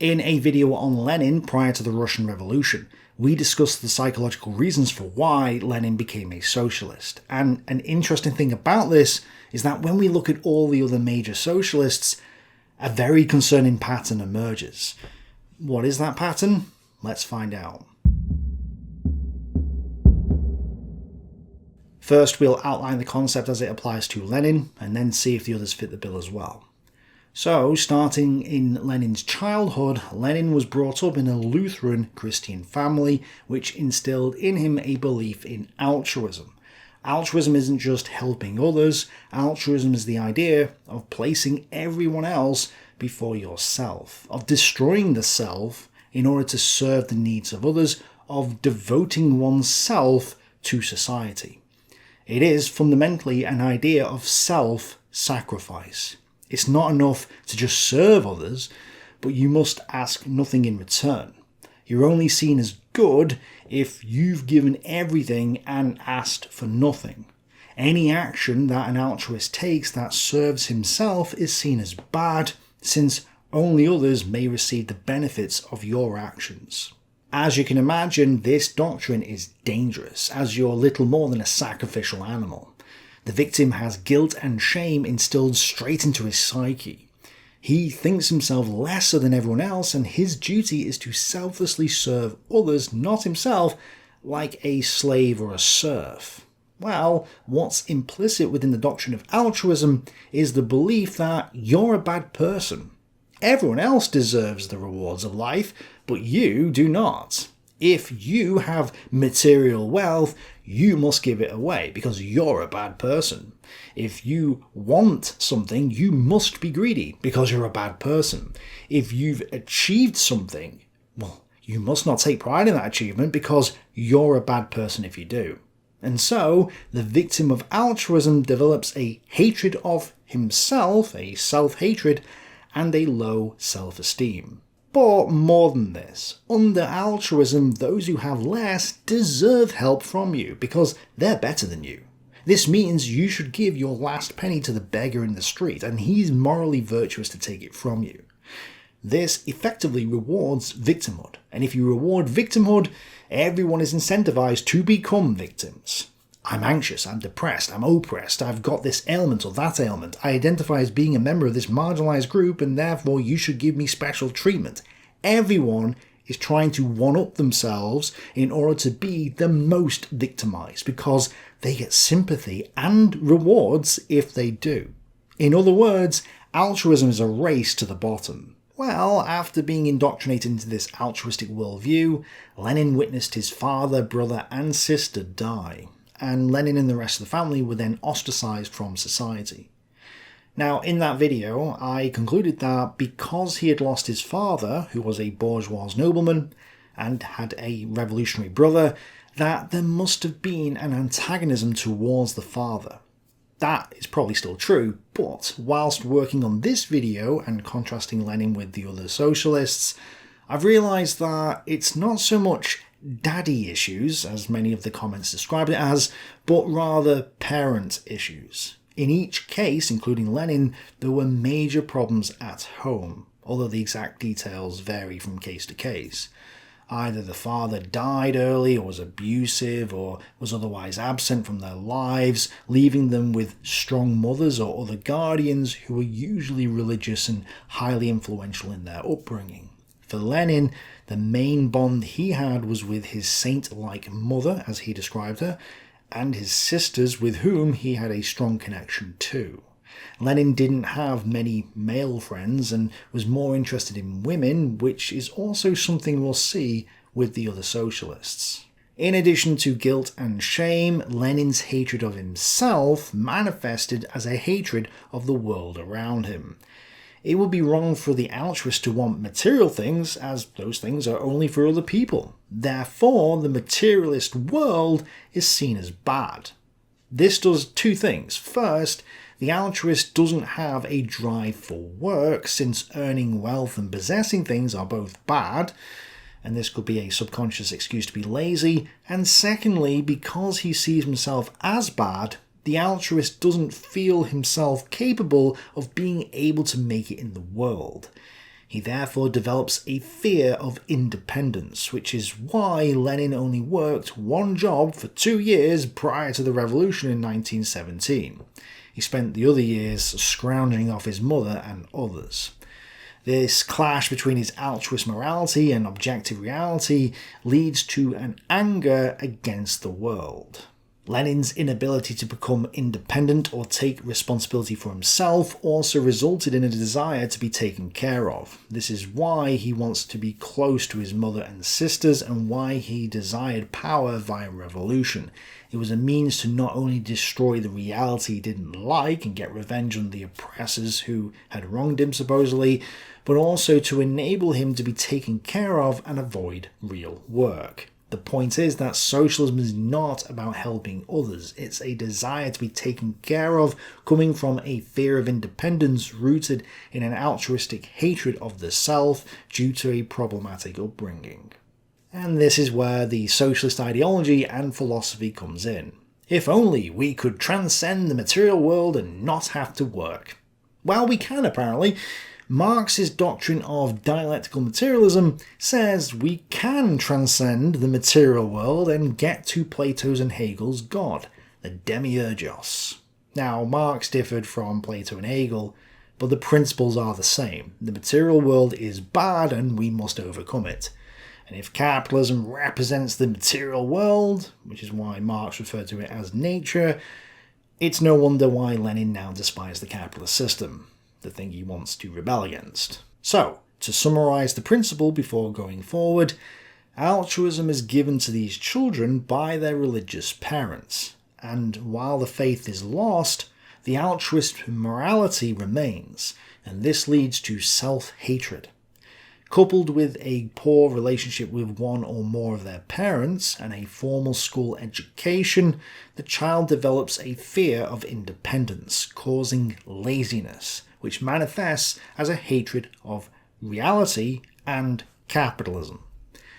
In a video on Lenin prior to the Russian Revolution, we discussed the psychological reasons for why Lenin became a socialist. And an interesting thing about this is that when we look at all the other major socialists, a very concerning pattern emerges. What is that pattern? Let's find out. First, we'll outline the concept as it applies to Lenin, and then see if the others fit the bill as well. So, starting in Lenin's childhood, Lenin was brought up in a Lutheran Christian family, which instilled in him a belief in altruism. Altruism isn't just helping others, altruism is the idea of placing everyone else before yourself, of destroying the self in order to serve the needs of others, of devoting oneself to society. It is fundamentally an idea of self-sacrifice. It's not enough to just serve others, but you must ask nothing in return. You're only seen as good if you've given everything and asked for nothing. Any action that an altruist takes that serves himself is seen as bad, since only others may receive the benefits of your actions. As you can imagine, this doctrine is dangerous, as you're little more than a sacrificial animal. The victim has guilt and shame instilled straight into his psyche. He thinks himself lesser than everyone else, and his duty is to selflessly serve others, not himself, like a slave or a serf. Well, what's implicit within the doctrine of altruism is the belief that you're a bad person. Everyone else deserves the rewards of life, but you do not. If you have material wealth, you must give it away because you're a bad person. If you want something, you must be greedy because you're a bad person. If you've achieved something, well, you must not take pride in that achievement because you're a bad person if you do. And so, the victim of altruism develops a hatred of himself, a self-hatred, and a low self-esteem. But more than this, under altruism, those who have less deserve help from you because they're better than you. This means you should give your last penny to the beggar in the street, and he's morally virtuous to take it from you. This effectively rewards victimhood, and if you reward victimhood, everyone is incentivized to become victims. I'm anxious, I'm depressed, I'm oppressed, I've got this ailment or that ailment, I identify as being a member of this marginalised group and therefore you should give me special treatment. Everyone is trying to one-up themselves in order to be the most victimised because they get sympathy and rewards if they do. In other words, altruism is a race to the bottom. Well, after being indoctrinated into this altruistic worldview, Lenin witnessed his father, brother and sister die, and Lenin and the rest of the family were then ostracised from society. Now, in that video, I concluded that because he had lost his father, who was a bourgeois nobleman, and had a revolutionary brother, that there must have been an antagonism towards the father. That is probably still true, but whilst working on this video and contrasting Lenin with the other socialists, I've realised that it's not so much daddy issues, as many of the comments described it as, but rather parent issues. In each case, including Lenin, there were major problems at home, although the exact details vary from case to case. Either the father died early or was abusive or was otherwise absent from their lives, leaving them with strong mothers or other guardians who were usually religious and highly influential in their upbringing. For Lenin, the main bond he had was with his saint-like mother, as he described her, and his sisters with whom he had a strong connection too. Lenin didn't have many male friends and was more interested in women, which is also something we'll see with the other socialists. In addition to guilt and shame, Lenin's hatred of himself manifested as a hatred of the world around him. It would be wrong for the altruist to want material things, as those things are only for other people. Therefore, the materialist world is seen as bad. This does two things. First, the altruist doesn't have a drive for work, since earning wealth and possessing things are both bad, and this could be a subconscious excuse to be lazy. And secondly, because he sees himself as bad, the altruist doesn't feel himself capable of being able to make it in the world. He therefore develops a fear of independence, which is why Lenin only worked one job for 2 years prior to the revolution in 1917. He spent the other years scrounging off his mother and others. This clash between his altruist morality and objective reality leads to an anger against the world. Lenin's inability to become independent or take responsibility for himself also resulted in a desire to be taken care of. This is why he wants to be close to his mother and sisters, and why he desired power via revolution. It was a means to not only destroy the reality he didn't like and get revenge on the oppressors who had wronged him supposedly, but also to enable him to be taken care of and avoid real work. The point is that socialism is not about helping others. It's a desire to be taken care of, coming from a fear of independence rooted in an altruistic hatred of the self due to a problematic upbringing. And this is where the socialist ideology and philosophy comes in. If only we could transcend the material world and not have to work. Well, we can apparently. Marx's doctrine of dialectical materialism says we can transcend the material world and get to Plato's and Hegel's God, the demiurgos. Now, Marx differed from Plato and Hegel, but the principles are the same. The material world is bad and we must overcome it. And if capitalism represents the material world, which is why Marx referred to it as nature, it's no wonder why Lenin now despises the capitalist system, the thing he wants to rebel against. So, to summarise the principle before going forward, altruism is given to these children by their religious parents, and while the faith is lost, the altruist morality remains, and this leads to self-hatred. Coupled with a poor relationship with one or more of their parents and a formal school education, the child develops a fear of independence, causing laziness, which manifests as a hatred of reality and capitalism.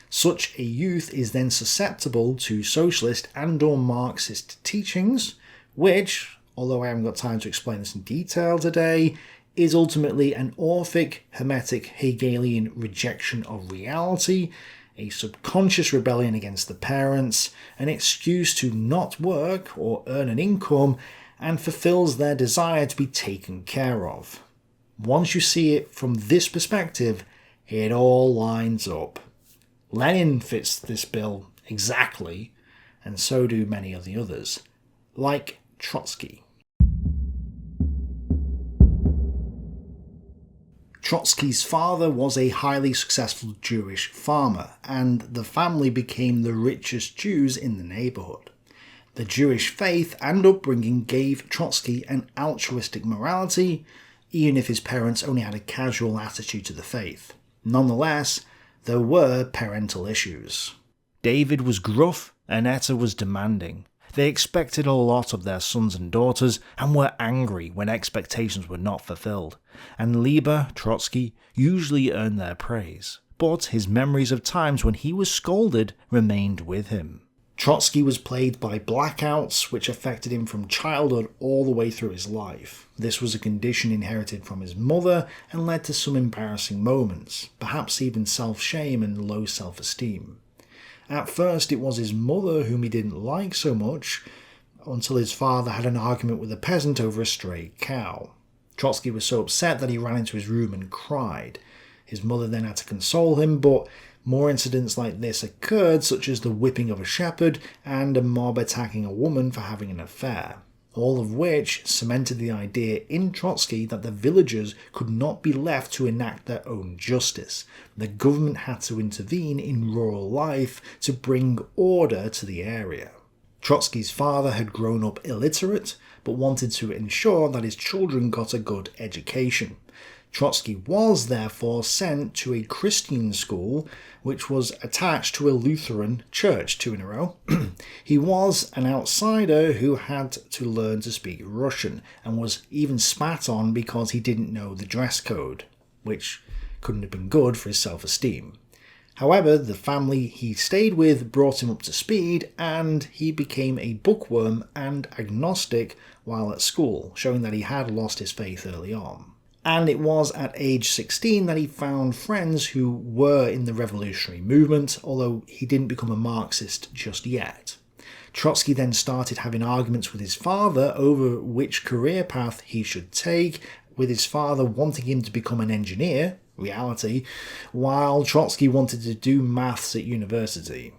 Such a youth is then susceptible to socialist and/or Marxist teachings, which, although I haven't got time to explain this in detail today, is ultimately an orphic, hermetic, Hegelian rejection of reality, a subconscious rebellion against the parents, an excuse to not work or earn an income, and fulfills their desire to be taken care of. Once you see it from this perspective, it all lines up. Lenin fits this bill exactly, and so do many of the others, like Trotsky. Trotsky's father was a highly successful Jewish farmer, and the family became the richest Jews in the neighbourhood. The Jewish faith and upbringing gave Trotsky an altruistic morality, even if his parents only had a casual attitude to the faith. Nonetheless, there were parental issues. David was gruff and Etta was demanding. They expected a lot of their sons and daughters and were angry when expectations were not fulfilled. And Lieber, Trotsky, usually earned their praise, but his memories of times when he was scolded remained with him. Trotsky was plagued by blackouts, which affected him from childhood all the way through his life. This was a condition inherited from his mother and led to some embarrassing moments, perhaps even self-shame and low self-esteem. At first it was his mother whom he didn't like so much, until his father had an argument with a peasant over a stray cow. Trotsky was so upset that he ran into his room and cried. His mother then had to console him, but more incidents like this occurred, such as the whipping of a shepherd and a mob attacking a woman for having an affair, all of which cemented the idea in Trotsky that the villagers could not be left to enact their own justice. The government had to intervene in rural life to bring order to the area. Trotsky's father had grown up illiterate, but wanted to ensure that his children got a good education. Trotsky was therefore sent to a Christian school which was attached to a Lutheran church 2 in a row. He was an outsider who had to learn to speak Russian and was even spat on because he didn't know the dress code, which couldn't have been good for his self-esteem. However, the family he stayed with brought him up to speed and he became a bookworm and agnostic while at school, showing that he had lost his faith early on. And it was at age 16 that he found friends who were in the revolutionary movement, although he didn't become a Marxist just yet. Trotsky then started having arguments with his father over which career path he should take, with his father wanting him to become an engineer, reality, while Trotsky wanted to do maths at university.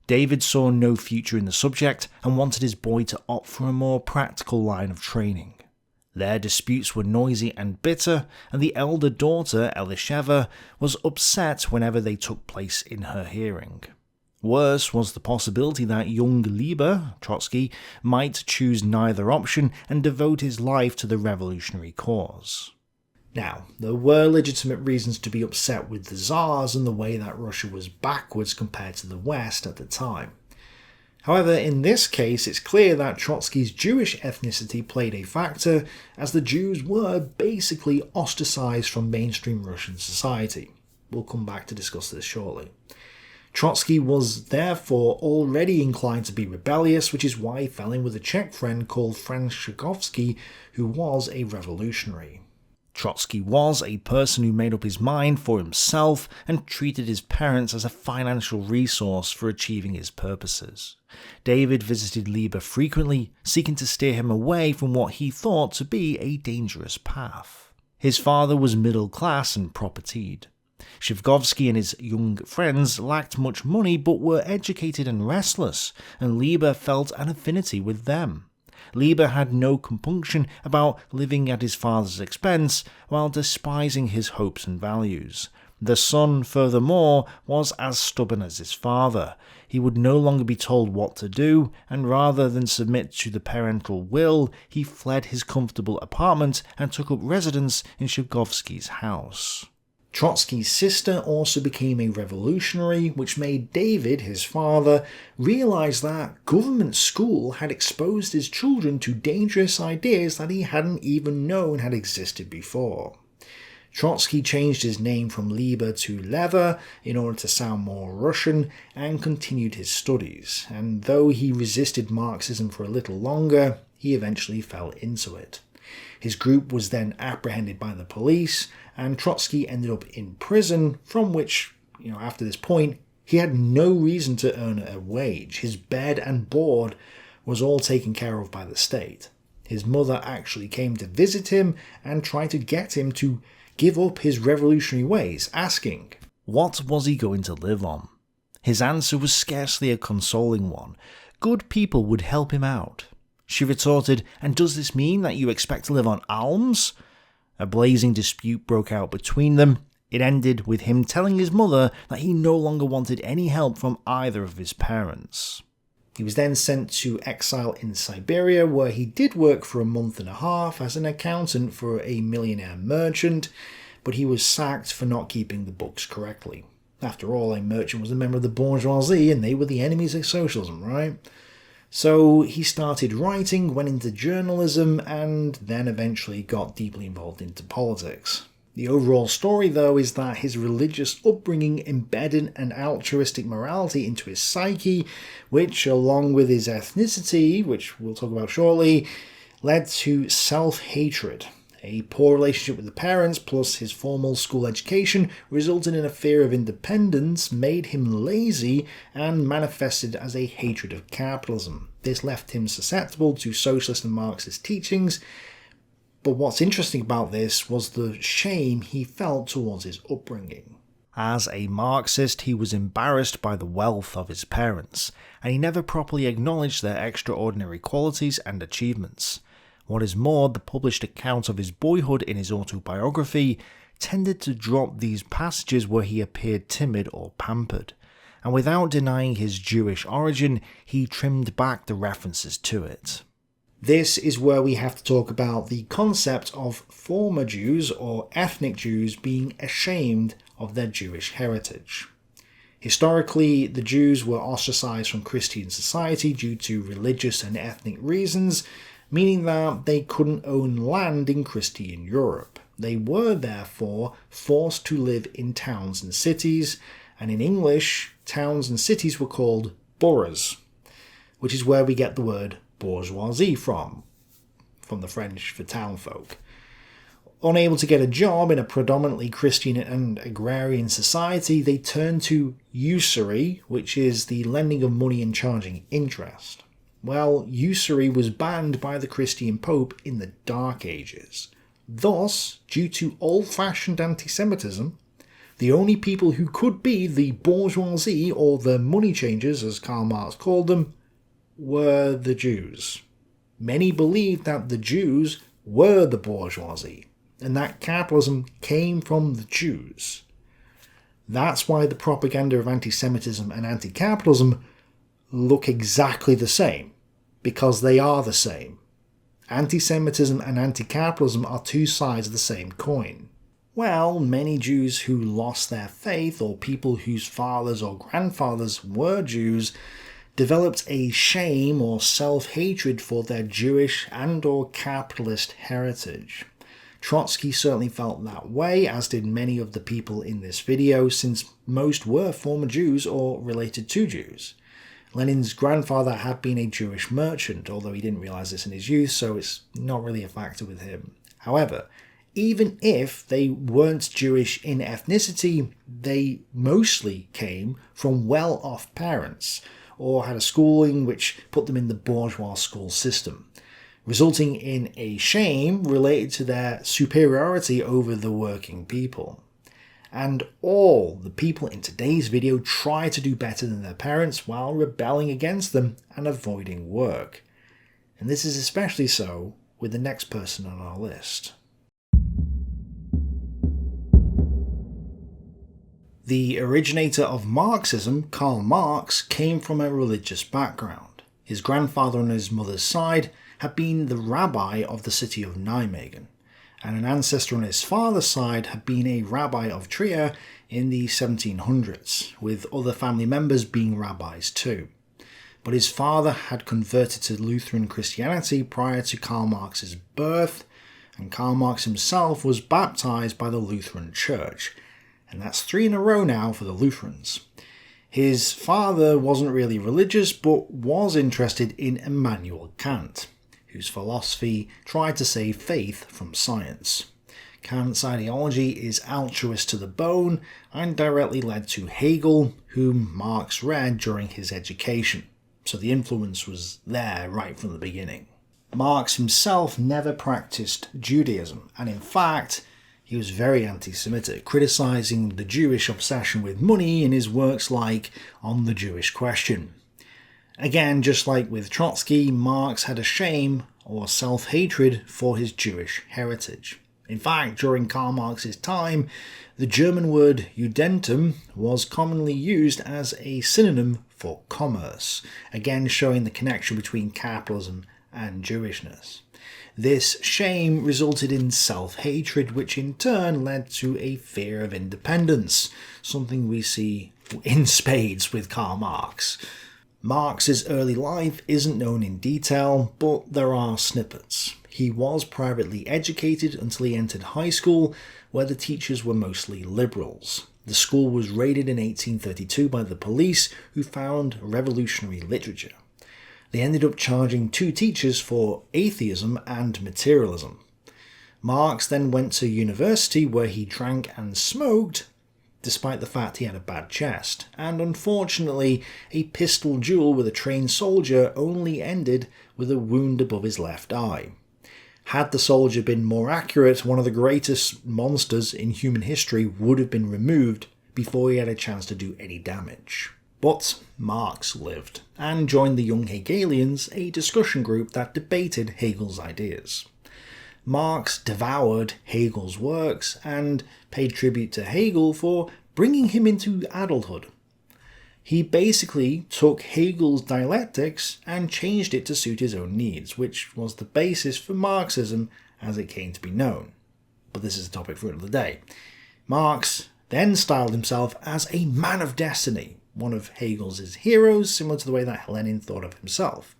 David saw no future in the subject and wanted his boy to opt for a more practical line of training. Their disputes were noisy and bitter, and the elder daughter, Elisheva, was upset whenever they took place in her hearing. Worse was the possibility that young Lieber, Trotsky, might choose neither option and devote his life to the revolutionary cause. Now, there were legitimate reasons to be upset with the Tsars and the way that Russia was backwards compared to the West at the time. However, in this case, it's clear that Trotsky's Jewish ethnicity played a factor, as the Jews were basically ostracized from mainstream Russian society. We'll come back to discuss this shortly. Trotsky was therefore already inclined to be rebellious, which is why he fell in with a Czech friend called Franz Zhukovsky, who was a revolutionary. Trotsky was a person who made up his mind for himself and treated his parents as a financial resource for achieving his purposes. David visited Lieber frequently, seeking to steer him away from what he thought to be a dangerous path. His father was middle class and propertied. Zhukovsky and his young friends lacked much money but were educated and restless, and Lieber felt an affinity with them. Lieber had no compunction about living at his father's expense while despising his hopes and values. The son, furthermore, was as stubborn as his father. He would no longer be told what to do, and rather than submit to the parental will, he fled his comfortable apartment and took up residence in Zhukovsky's house. Trotsky's sister also became a revolutionary, which made David, his father, realise that government school had exposed his children to dangerous ideas that he hadn't even known had existed before. Trotsky changed his name from Lieber to Lever in order to sound more Russian and continued his studies, and though he resisted Marxism for a little longer, he eventually fell into it. His group was then apprehended by the police, and Trotsky ended up in prison, from which, after this point, he had no reason to earn a wage. His bed and board was all taken care of by the state. His mother actually came to visit him and tried to get him to give up his revolutionary ways, asking, what was he going to live on? His answer was scarcely a consoling one. Good people would help him out. She retorted, and does this mean that you expect to live on alms? A blazing dispute broke out between them. It ended with him telling his mother that he no longer wanted any help from either of his parents. He was then sent to exile in Siberia, where he did work for a month and a half as an accountant for a millionaire merchant, but he was sacked for not keeping the books correctly. After all, a merchant was a member of the bourgeoisie, and they were the enemies of socialism, right? So he started writing, went into journalism, and then eventually got deeply involved into politics. The overall story, though, is that his religious upbringing embedded an altruistic morality into his psyche, which, along with his ethnicity, which we'll talk about shortly, led to self-hatred. A poor relationship with the parents, plus his formal school education, resulted in a fear of independence, made him lazy, and manifested as a hatred of capitalism. This left him susceptible to socialist and Marxist teachings, but what's interesting about this was the shame he felt towards his upbringing. As a Marxist, he was embarrassed by the wealth of his parents, and he never properly acknowledged their extraordinary qualities and achievements. What is more, the published account of his boyhood in his autobiography tended to drop these passages where he appeared timid or pampered, and without denying his Jewish origin, he trimmed back the references to it. This is where we have to talk about the concept of former Jews or ethnic Jews being ashamed of their Jewish heritage. Historically, the Jews were ostracized from Christian society due to religious and ethnic reasons, meaning that they couldn't own land in Christian Europe. They were therefore forced to live in towns and cities, and in English, towns and cities were called boroughs, which is where we get the word bourgeoisie from the French for townfolk. Unable to get a job in a predominantly Christian and agrarian society, they turned to usury, which is the lending of money and charging interest. Well, usury was banned by the Christian Pope in the Dark Ages. Thus, due to old-fashioned anti-Semitism, the only people who could be the bourgeoisie, or the money changers as Karl Marx called them, were the Jews. Many believed that the Jews were the bourgeoisie, and that capitalism came from the Jews. That's why the propaganda of anti-Semitism and anti-capitalism look exactly the same, because they are the same. Anti-Semitism and anti-capitalism are two sides of the same coin. Well, many Jews who lost their faith, or people whose fathers or grandfathers were Jews, developed a shame or self-hatred for their Jewish and or capitalist heritage. Trotsky certainly felt that way, as did many of the people in this video, since most were former Jews or related to Jews. Lenin's grandfather had been a Jewish merchant, although he didn't realise this in his youth, so it's not really a factor with him. However, even if they weren't Jewish in ethnicity, they mostly came from well-off parents, or had a schooling which put them in the bourgeois school system, resulting in a shame related to their superiority over the working people. And all the people in today's video try to do better than their parents while rebelling against them and avoiding work. And this is especially so with the next person on our list. The originator of Marxism, Karl Marx, came from a religious background. His grandfather on his mother's side had been the rabbi of the city of Nijmegen, and an ancestor on his father's side had been a rabbi of Trier in the 1700s, with other family members being rabbis too. But his father had converted to Lutheran Christianity prior to Karl Marx's birth, and Karl Marx himself was baptised by the Lutheran Church, and that's 3 in a row now for the Lutherans. His father wasn't really religious, but was interested in Immanuel Kant, whose philosophy tried to save faith from science. Kant's ideology is altruist to the bone, and directly led to Hegel, whom Marx read during his education, so the influence was there right from the beginning. Marx himself never practiced Judaism, and in fact, he was very anti-Semitic, criticising the Jewish obsession with money in his works like On the Jewish Question. Again, just like with Trotsky, Marx had a shame or self-hatred for his Jewish heritage. In fact, during Karl Marx's time, the German word Judentum was commonly used as a synonym for commerce, again showing the connection between capitalism and Jewishness. This shame resulted in self-hatred, which in turn led to a fear of independence, something we see in spades with Karl Marx. Marx's early life isn't known in detail, but there are snippets. He was privately educated until he entered high school, where the teachers were mostly liberals. The school was raided in 1832 by the police, who found revolutionary literature. They ended up charging 2 teachers for atheism and materialism. Marx then went to university, where he drank and smoked, despite the fact he had a bad chest, and unfortunately a pistol duel with a trained soldier only ended with a wound above his left eye. Had the soldier been more accurate, one of the greatest monsters in human history would have been removed before he had a chance to do any damage. But Marx lived, and joined the Young Hegelians, a discussion group that debated Hegel's ideas. Marx devoured Hegel's works, and paid tribute to Hegel for bringing him into adulthood. He basically took Hegel's dialectics and changed it to suit his own needs, which was the basis for Marxism as it came to be known. But this is a topic for another day. Marx then styled himself as a man of destiny, one of Hegel's heroes, similar to the way that Lenin thought of himself.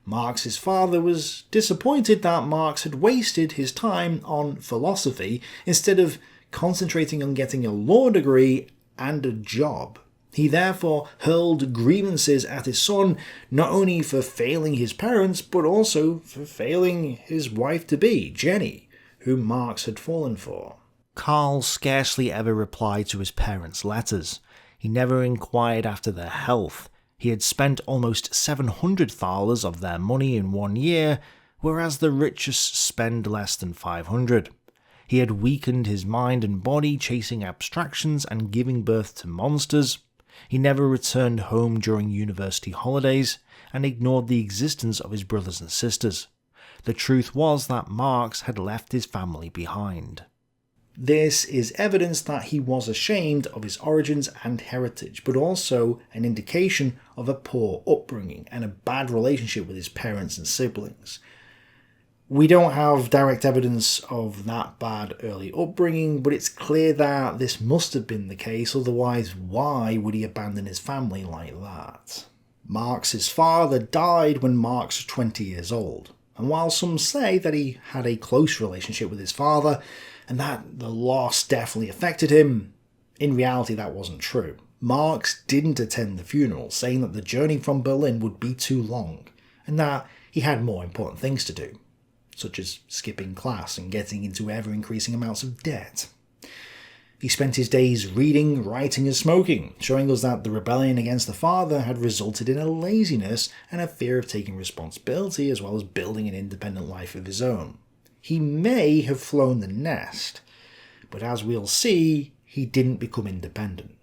Marx's father was disappointed that Marx had wasted his time on philosophy instead of concentrating on getting a law degree and a job. He therefore hurled grievances at his son, not only for failing his parents, but also for failing his wife-to-be, Jenny, whom Marx had fallen for. Karl scarcely ever replied to his parents' letters. He never inquired after their health. He had spent almost 700 thalers of their money in 1 year, whereas the richest spend less than 500. He had weakened his mind and body chasing abstractions and giving birth to monsters. He never returned home during university holidays and ignored the existence of his brothers and sisters. The truth was that Marx had left his family behind. This is evidence that he was ashamed of his origins and heritage, but also an indication of a poor upbringing and a bad relationship with his parents and siblings. We don't have direct evidence of that bad early upbringing, but it's clear that this must have been the case, otherwise why would he abandon his family like that? Marx's father died when Marx was 20 years old, and while some say that he had a close relationship with his father, and that the loss definitely affected him, in reality that wasn't true. Marx didn't attend the funeral, saying that the journey from Berlin would be too long, and that he had more important things to do, such as skipping class and getting into ever-increasing amounts of debt. He spent his days reading, writing and smoking, showing us that the rebellion against the father had resulted in a laziness and a fear of taking responsibility, as well as building an independent life of his own. He may have flown the nest, but as we'll see, he didn't become independent.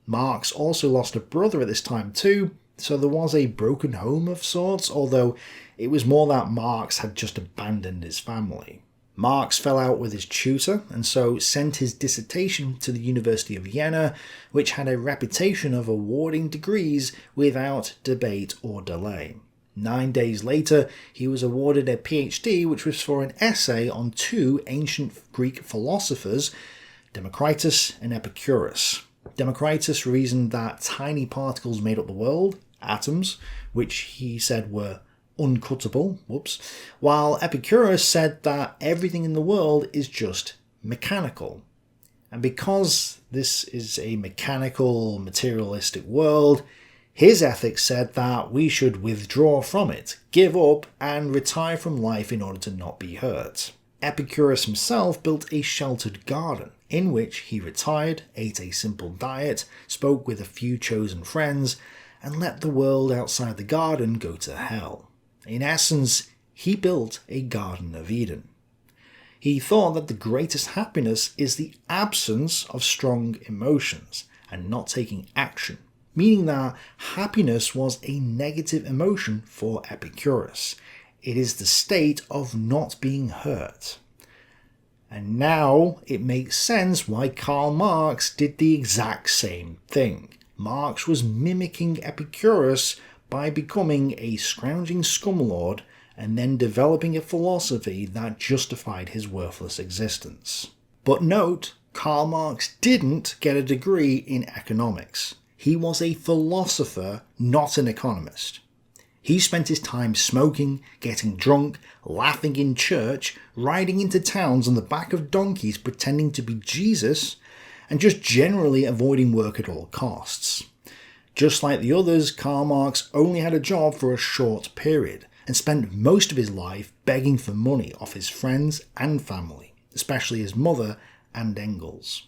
Marx also lost a brother at this time too, so there was a broken home of sorts, although it was more that Marx had just abandoned his family. Marx fell out with his tutor and so sent his dissertation to the University of Vienna, which had a reputation of awarding degrees without debate or delay. 9 days later, he was awarded a PhD, which was for an essay on 2 ancient Greek philosophers, Democritus and Epicurus. Democritus reasoned that tiny particles made up the world, atoms, which he said were uncuttable, while Epicurus said that everything in the world is just mechanical. And because this is a mechanical, materialistic world, his ethics said that we should withdraw from it, give up, and retire from life in order to not be hurt. Epicurus himself built a sheltered garden, in which he retired, ate a simple diet, spoke with a few chosen friends, and let the world outside the garden go to hell. In essence, he built a Garden of Eden. He thought that the greatest happiness is the absence of strong emotions, and not taking action, meaning that happiness was a negative emotion for Epicurus. It is the state of not being hurt. And now it makes sense why Karl Marx did the exact same thing. Marx was mimicking Epicurus by becoming a scrounging scumlord and then developing a philosophy that justified his worthless existence. But note, Karl Marx didn't get a degree in economics. He was a philosopher, not an economist. He spent his time smoking, getting drunk, laughing in church, riding into towns on the back of donkeys pretending to be Jesus, and just generally avoiding work at all costs. Just like the others, Karl Marx only had a job for a short period, and spent most of his life begging for money off his friends and family, especially his mother and Engels.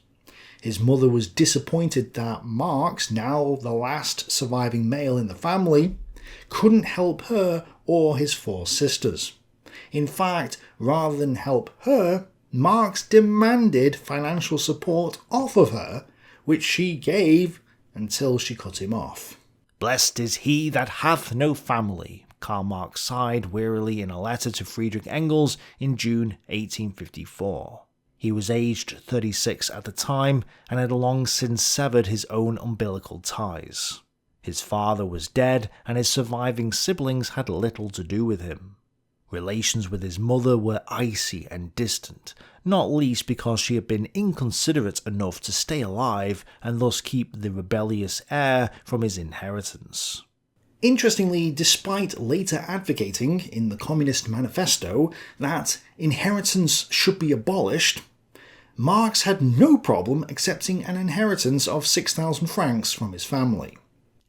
His mother was disappointed that Marx, now the last surviving male in the family, couldn't help her or his 4 sisters. In fact, rather than help her, Marx demanded financial support off of her, which she gave until she cut him off. "Blessed is he that hath no family," Karl Marx sighed wearily in a letter to Friedrich Engels in June 1854. He was aged 36 at the time and had long since severed his own umbilical ties. His father was dead and his surviving siblings had little to do with him. Relations with his mother were icy and distant, not least because she had been inconsiderate enough to stay alive and thus keep the rebellious heir from his inheritance. Interestingly, despite later advocating in the Communist Manifesto that inheritance should be abolished, Marx had no problem accepting an inheritance of 6,000 francs from his family.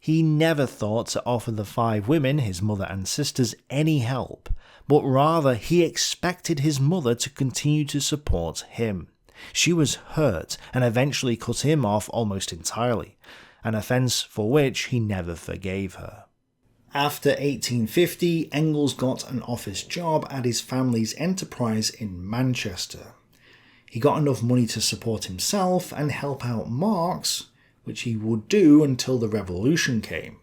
He never thought to offer the 5 women, his mother and sisters, any help, but rather he expected his mother to continue to support him. She was hurt and eventually cut him off almost entirely, an offence for which he never forgave her. After 1850, Engels got an office job at his family's enterprise in Manchester. He got enough money to support himself and help out Marx, which he would do until the revolution came.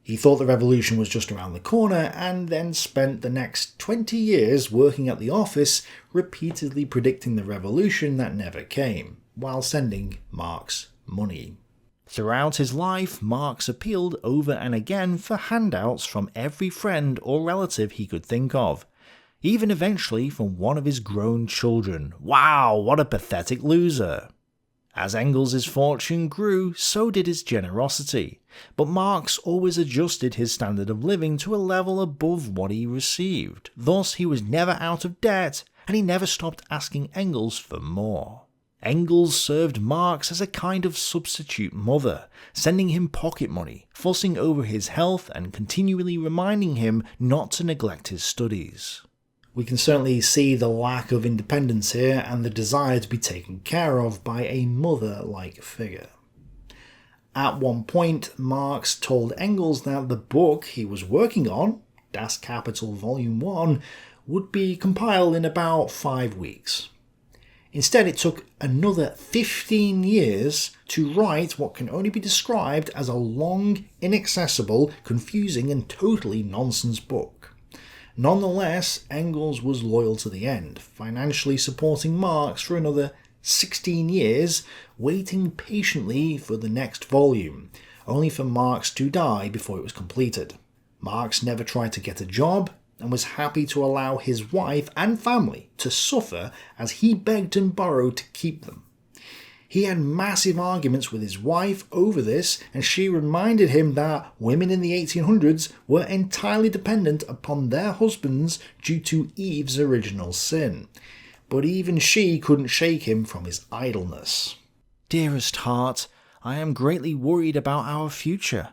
He thought the revolution was just around the corner and then spent the next 20 years working at the office, repeatedly predicting the revolution that never came, while sending Marx money. Throughout his life, Marx appealed over and again for handouts from every friend or relative he could think of, even eventually from one of his grown children. Wow, what a pathetic loser! As Engels' fortune grew, so did his generosity, but Marx always adjusted his standard of living to a level above what he received. Thus, he was never out of debt, and he never stopped asking Engels for more. Engels served Marx as a kind of substitute mother, sending him pocket money, fussing over his health, and continually reminding him not to neglect his studies. We can certainly see the lack of independence here and the desire to be taken care of by a mother-like figure. At one point, Marx told Engels that the book he was working on, Das Kapital Volume 1, would be compiled in about 5 weeks. Instead, it took another 15 years to write what can only be described as a long, inaccessible, confusing and totally nonsense book. Nonetheless, Engels was loyal to the end, financially supporting Marx for another 16 years, waiting patiently for the next volume, only for Marx to die before it was completed. Marx never tried to get a job, and was happy to allow his wife and family to suffer as he begged and borrowed to keep them. He had massive arguments with his wife over this, and she reminded him that women in the 1800s were entirely dependent upon their husbands due to Eve's original sin. But even she couldn't shake him from his idleness. Dearest heart, I am greatly worried about our future.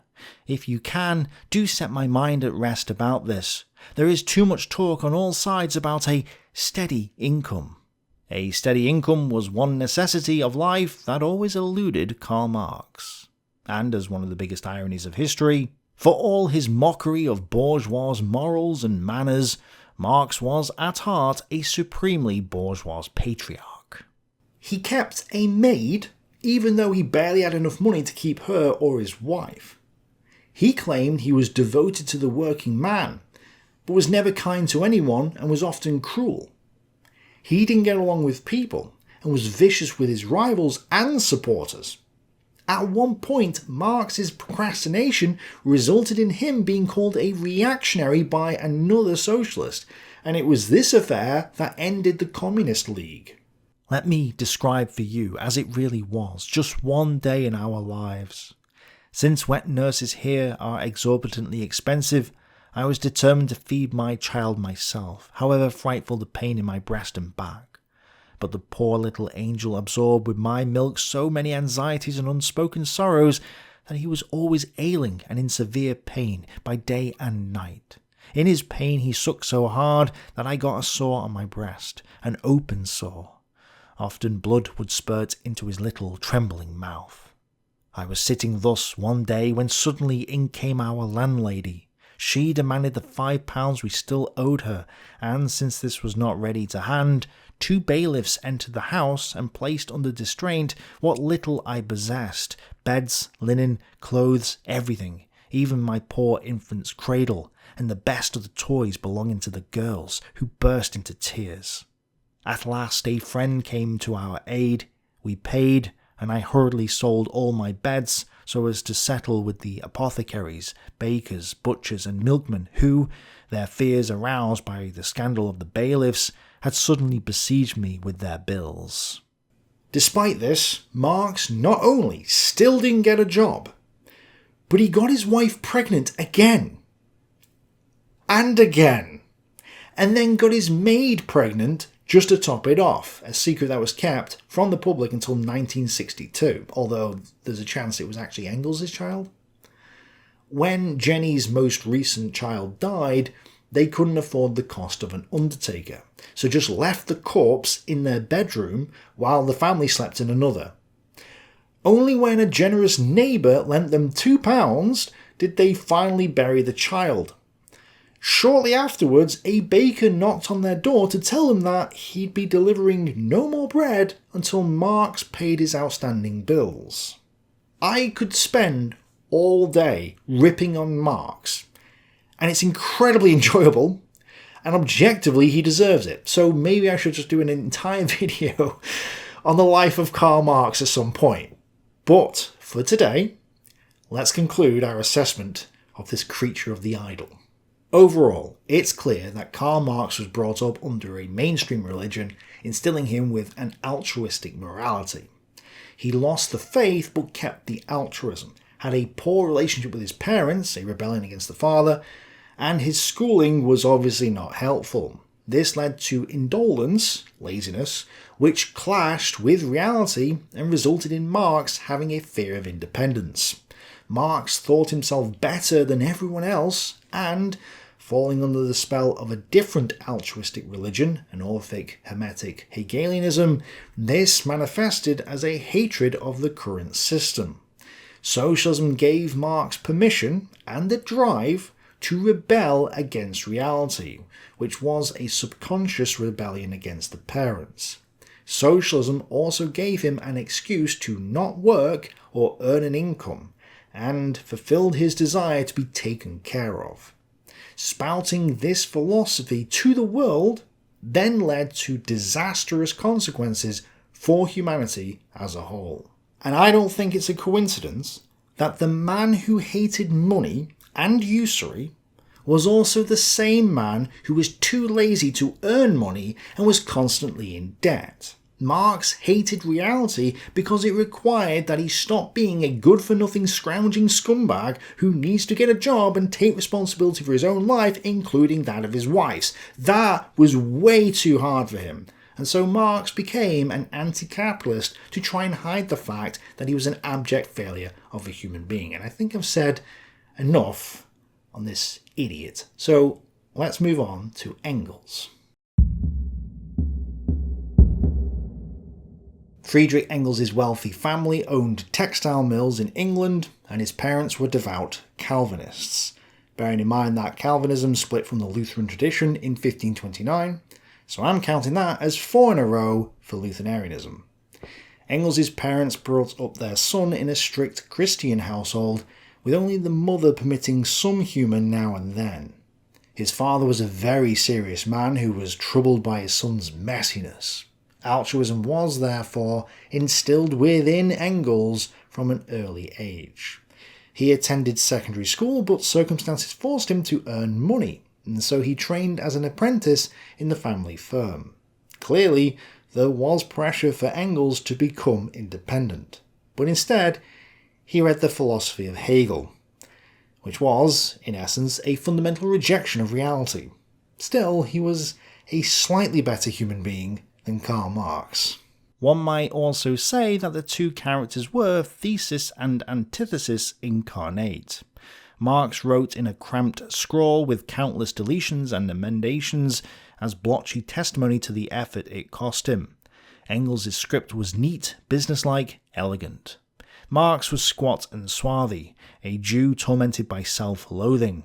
If you can, do set my mind at rest about this. There is too much talk on all sides about a steady income. A steady income was one necessity of life that always eluded Karl Marx. And as one of the biggest ironies of history, for all his mockery of bourgeois morals and manners, Marx was at heart a supremely bourgeois patriarch. He kept a maid, even though he barely had enough money to keep her or his wife. He claimed he was devoted to the working man, but was never kind to anyone and was often cruel. He didn't get along with people and was vicious with his rivals and supporters. At one point, Marx's procrastination resulted in him being called a reactionary by another socialist, and it was this affair that ended the Communist League. Let me describe for you as it really was, just one day in our lives. Since wet nurses here are exorbitantly expensive, I was determined to feed my child myself, however frightful the pain in my breast and back. But the poor little angel absorbed with my milk so many anxieties and unspoken sorrows that he was always ailing and in severe pain by day and night. In his pain he sucked so hard that I got a sore on my breast, an open sore. Often blood would spurt into his little trembling mouth. I was sitting thus one day when suddenly in came our landlady. She demanded the £5 we still owed her, and since this was not ready to hand, 2 bailiffs entered the house and placed under distraint what little I possessed: beds, linen, clothes, everything, even my poor infant's cradle, and the best of the toys belonging to the girls, who burst into tears. At last a friend came to our aid. We paid, and I hurriedly sold all my beds, so as to settle with the apothecaries, bakers, butchers and milkmen who, their fears aroused by the scandal of the bailiffs, had suddenly besieged me with their bills. Despite this, Marx not only still didn't get a job, but he got his wife pregnant again. And again. And then got his maid pregnant just to top it off, a secret that was kept from the public until 1962, although there's a chance it was actually Engels' child. When Jenny's most recent child died, they couldn't afford the cost of an undertaker, so just left the corpse in their bedroom while the family slept in another. Only when a generous neighbour lent them £2 did they finally bury the child. Shortly afterwards, a baker knocked on their door to tell them that he'd be delivering no more bread until Marx paid his outstanding bills. I could spend all day ripping on Marx, and it's incredibly enjoyable, and objectively he deserves it, so maybe I should just do an entire video on the life of Karl Marx at some point. But for today, let's conclude our assessment of this creature of the idol. Overall, it's clear that Karl Marx was brought up under a mainstream religion, instilling him with an altruistic morality. He lost the faith but kept the altruism, had a poor relationship with his parents, a rebellion against the father, and his schooling was obviously not helpful. This led to indolence, laziness, which clashed with reality and resulted in Marx having a fear of independence. Marx thought himself better than everyone else, and, falling under the spell of a different altruistic religion, an Orphic Hermetic Hegelianism, this manifested as a hatred of the current system. Socialism gave Marx permission and the drive to rebel against reality, which was a subconscious rebellion against the parents. Socialism also gave him an excuse to not work or earn an income, and fulfilled his desire to be taken care of. Spouting this philosophy to the world then led to disastrous consequences for humanity as a whole. And I don't think it's a coincidence that the man who hated money and usury was also the same man who was too lazy to earn money and was constantly in debt. Marx hated reality because it required that he stop being a good-for-nothing scrounging scumbag who needs to get a job and take responsibility for his own life, including that of his wife's. That was way too hard for him. And so Marx became an anti-capitalist to try and hide the fact that he was an abject failure of a human being. And I think I've said enough on this idiot. So let's move on to Engels. Friedrich Engels' wealthy family owned textile mills in England, and his parents were devout Calvinists. Bearing in mind that Calvinism split from the Lutheran tradition in 1529, so I'm counting that as 4 in a row for Lutheranism. Engels' parents brought up their son in a strict Christian household, with only the mother permitting some humour now and then. His father was a very serious man who was troubled by his son's messiness. Altruism was, therefore, instilled within Engels from an early age. He attended secondary school, but circumstances forced him to earn money, and so he trained as an apprentice in the family firm. Clearly, there was pressure for Engels to become independent, but instead, he read the philosophy of Hegel, which was, in essence, a fundamental rejection of reality. Still, he was a slightly better human being than Karl Marx. One might also say that the two characters were thesis and antithesis incarnate. Marx wrote in a cramped scrawl with countless deletions and emendations as blotchy testimony to the effort it cost him. Engels' script was neat, businesslike, elegant. Marx was squat and swarthy, a Jew tormented by self-loathing.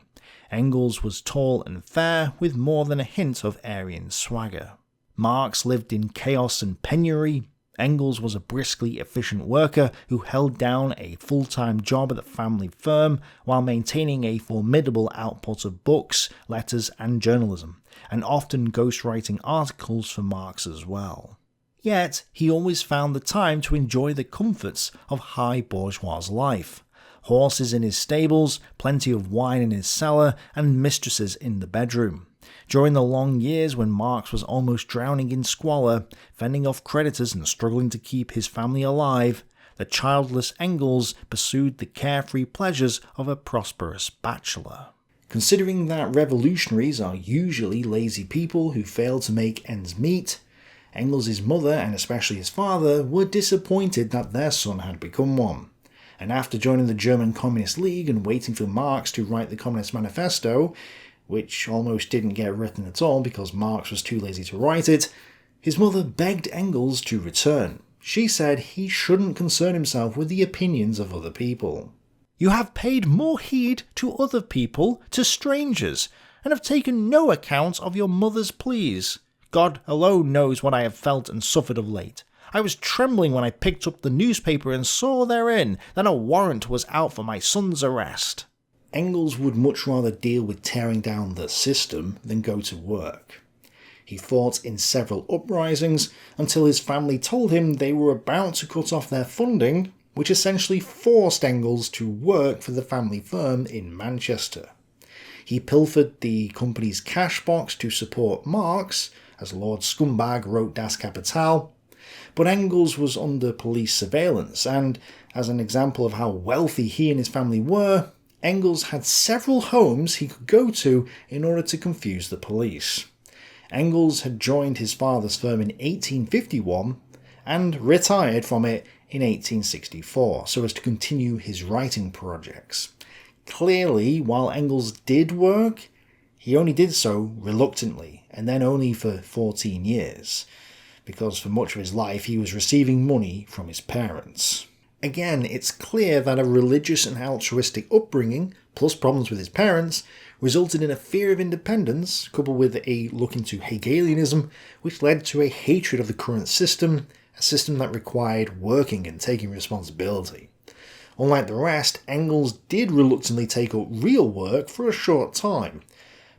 Engels was tall and fair, with more than a hint of Aryan swagger. Marx lived in chaos and penury. Engels was a briskly efficient worker who held down a full-time job at the family firm while maintaining a formidable output of books, letters and journalism, and often ghostwriting articles for Marx as well. Yet, he always found the time to enjoy the comforts of high bourgeois life. Horses in his stables, plenty of wine in his cellar, and mistresses in the bedroom. During the long years when Marx was almost drowning in squalor, fending off creditors and struggling to keep his family alive, the childless Engels pursued the carefree pleasures of a prosperous bachelor. Considering that revolutionaries are usually lazy people who fail to make ends meet, Engels' mother, and especially his father, were disappointed that their son had become one. and after joining the German Communist League and waiting for Marx to write the Communist Manifesto, which almost didn't get written at all because Marx was too lazy to write it, his mother begged Engels to return. She said he shouldn't concern himself with the opinions of other people. "You have paid more heed to other people, to strangers, and have taken no account of your mother's pleas. God alone knows what I have felt and suffered of late. I was trembling when I picked up the newspaper and saw therein that a warrant was out for my son's arrest." Engels would much rather deal with tearing down the system than go to work. He fought in several uprisings until his family told him they were about to cut off their funding, which essentially forced Engels to work for the family firm in Manchester. He pilfered the company's cash box to support Marx, as Lord Scumbag wrote Das Kapital, but Engels was under police surveillance, and as an example of how wealthy he and his family were, Engels had several homes he could go to in order to confuse the police. Engels had joined his father's firm in 1851 and retired from it in 1864 so as to continue his writing projects. Clearly, while Engels did work, he only did so reluctantly, and then only for 14 years, because for much of his life he was receiving money from his parents. Again, it's clear that a religious and altruistic upbringing, plus problems with his parents, resulted in a fear of independence, coupled with a look into Hegelianism, which led to a hatred of the current system, a system that required working and taking responsibility. Unlike the rest, Engels did reluctantly take up real work for a short time,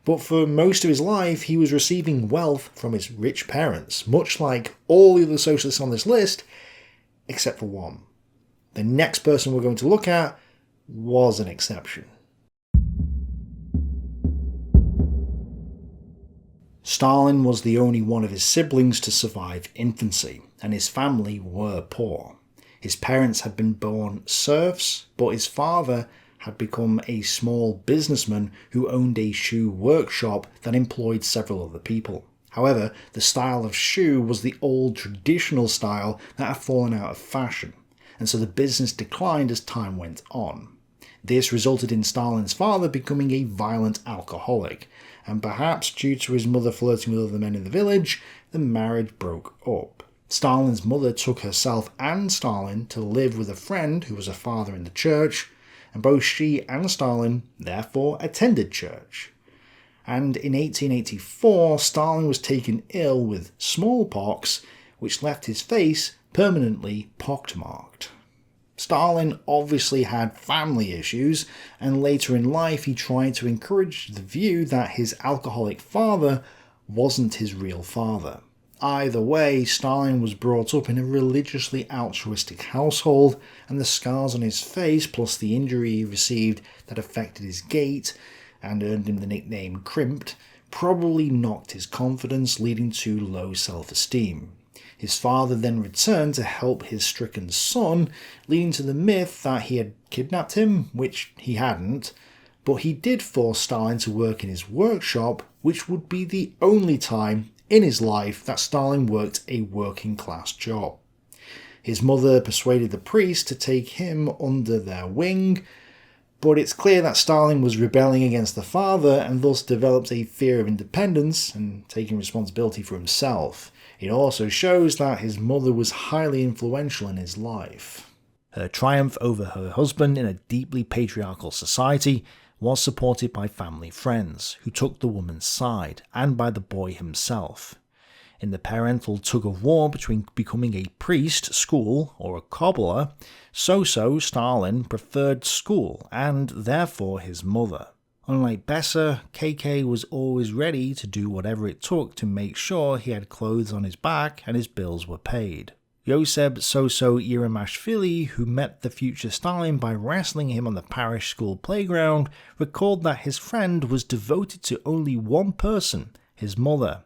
but for most of his life he was receiving wealth from his rich parents, much like all the other socialists on this list, except for one. The next person we're going to look at was an exception. Stalin was the only one of his siblings to survive infancy, and his family were poor. His parents had been born serfs, but his father had become a small businessman who owned a shoe workshop that employed several other people. However, the style of shoe was the old traditional style that had fallen out of fashion, and so the business declined as time went on. This resulted in Stalin's father becoming a violent alcoholic, and perhaps due to his mother flirting with other men in the village, the marriage broke up. Stalin's mother took herself and Stalin to live with a friend who was a father in the church, and both she and Stalin therefore attended church. And in 1884, Stalin was taken ill with smallpox, which left his face permanently pockmarked. Stalin obviously had family issues, and later in life he tried to encourage the view that his alcoholic father wasn't his real father. Either way, Stalin was brought up in a religiously altruistic household, and the scars on his face plus the injury he received that affected his gait and earned him the nickname Crimped probably knocked his confidence, leading to low self-esteem. His father then returned to help his stricken son, leading to the myth that he had kidnapped him, which he hadn't, but he did force Stalin to work in his workshop, which would be the only time in his life that Stalin worked a working-class job. His mother persuaded the priest to take him under their wing, but it's clear that Stalin was rebelling against the father and thus developed a fear of independence and taking responsibility for himself. It also shows that his mother was highly influential in his life. Her triumph over her husband in a deeply patriarchal society was supported by family friends, who took the woman's side, and by the boy himself. In the parental tug-of-war between becoming a priest, school, or a cobbler, Stalin preferred school, and therefore his mother. Unlike Besser, KK was always ready to do whatever it took to make sure he had clothes on his back and his bills were paid. Yoseb Soso Yeramashvili, who met the future Stalin by wrestling him on the parish school playground, recalled that his friend was devoted to only one person, his mother,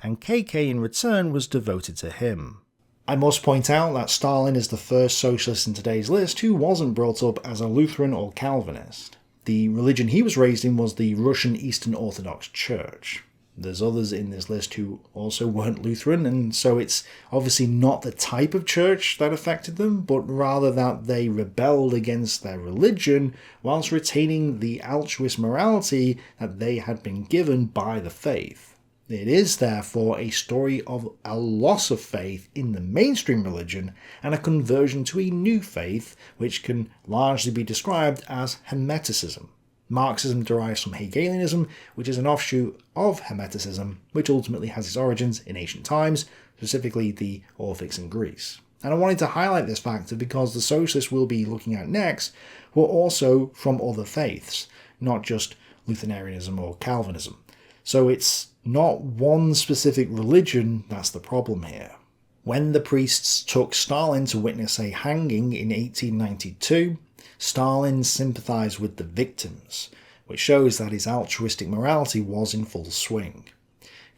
and KK in return was devoted to him. I must point out that Stalin is the first socialist in today's list who wasn't brought up as a Lutheran or Calvinist. The religion he was raised in was the Russian Eastern Orthodox Church. There's others in this list who also weren't Lutheran, and so it's obviously not the type of church that affected them, but rather that they rebelled against their religion whilst retaining the altruist morality that they had been given by the faith. It is therefore a story of a loss of faith in the mainstream religion and a conversion to a new faith, which can largely be described as Hermeticism. Marxism derives from Hegelianism, which is an offshoot of Hermeticism, which ultimately has its origins in ancient times, specifically the Orthodox in Greece. And I wanted to highlight this factor because the socialists we'll be looking at next were also from other faiths, not just Lutheranism or Calvinism. So it's not one specific religion that's the problem here. When the priests took Stalin to witness a hanging in 1892, Stalin sympathised with the victims, which shows that his altruistic morality was in full swing.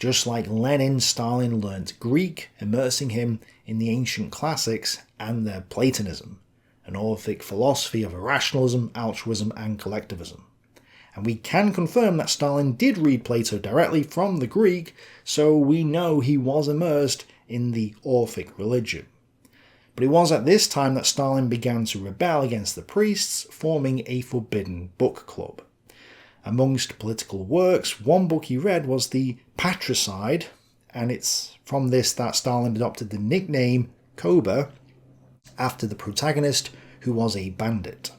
Just like Lenin, Stalin learnt Greek, immersing him in the ancient classics and their Platonism, an Orthodox philosophy of irrationalism, altruism and collectivism. And we can confirm that Stalin did read Plato directly from the Greek, so we know he was immersed in the Orthodox religion. But it was at this time that Stalin began to rebel against the priests, forming a forbidden book club. Amongst political works, one book he read was the Patricide, and it's from this that Stalin adopted the nickname Koba after the protagonist, who was a bandit.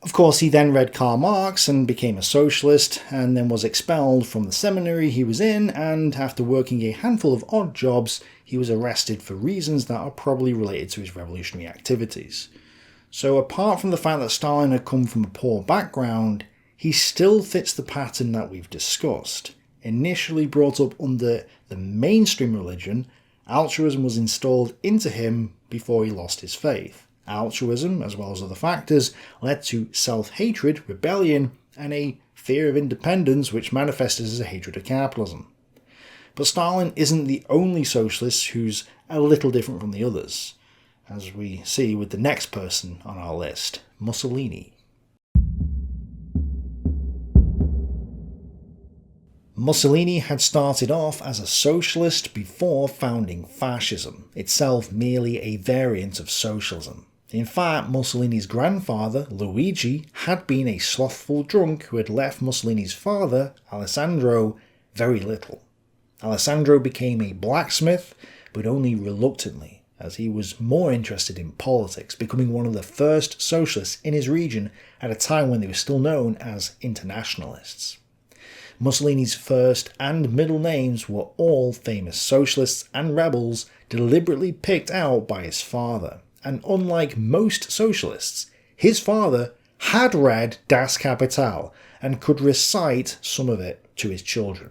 Of course, he then read Karl Marx and became a socialist, and then was expelled from the seminary he was in, and after working a handful of odd jobs, he was arrested for reasons that are probably related to his revolutionary activities. So apart from the fact that Stalin had come from a poor background, he still fits the pattern that we've discussed. Initially brought up under the mainstream religion, altruism was installed into him before he lost his faith. Altruism, as well as other factors, led to self-hatred, rebellion, and a fear of independence which manifested as a hatred of capitalism. But Stalin isn't the only socialist who's a little different from the others, as we see with the next person on our list, Mussolini. Mussolini had started off as a socialist before founding fascism, itself merely a variant of socialism. In fact, Mussolini's grandfather, Luigi, had been a slothful drunk who had left Mussolini's father, Alessandro, very little. Alessandro became a blacksmith, but only reluctantly, as he was more interested in politics, becoming one of the first socialists in his region at a time when they were still known as internationalists. Mussolini's first and middle names were all famous socialists and rebels deliberately picked out by his father. And unlike most socialists, his father had read Das Kapital and could recite some of it to his children.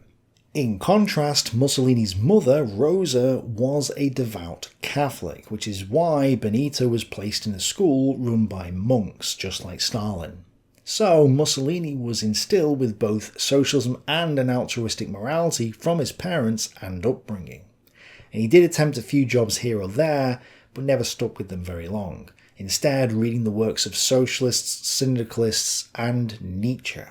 In contrast, Mussolini's mother, Rosa, was a devout Catholic, which is why Benito was placed in a school run by monks, just like Stalin. So Mussolini was instilled with both socialism and an altruistic morality from his parents and upbringing. And he did attempt a few jobs here or there, but never stuck with them very long, instead reading the works of socialists, syndicalists, and Nietzsche.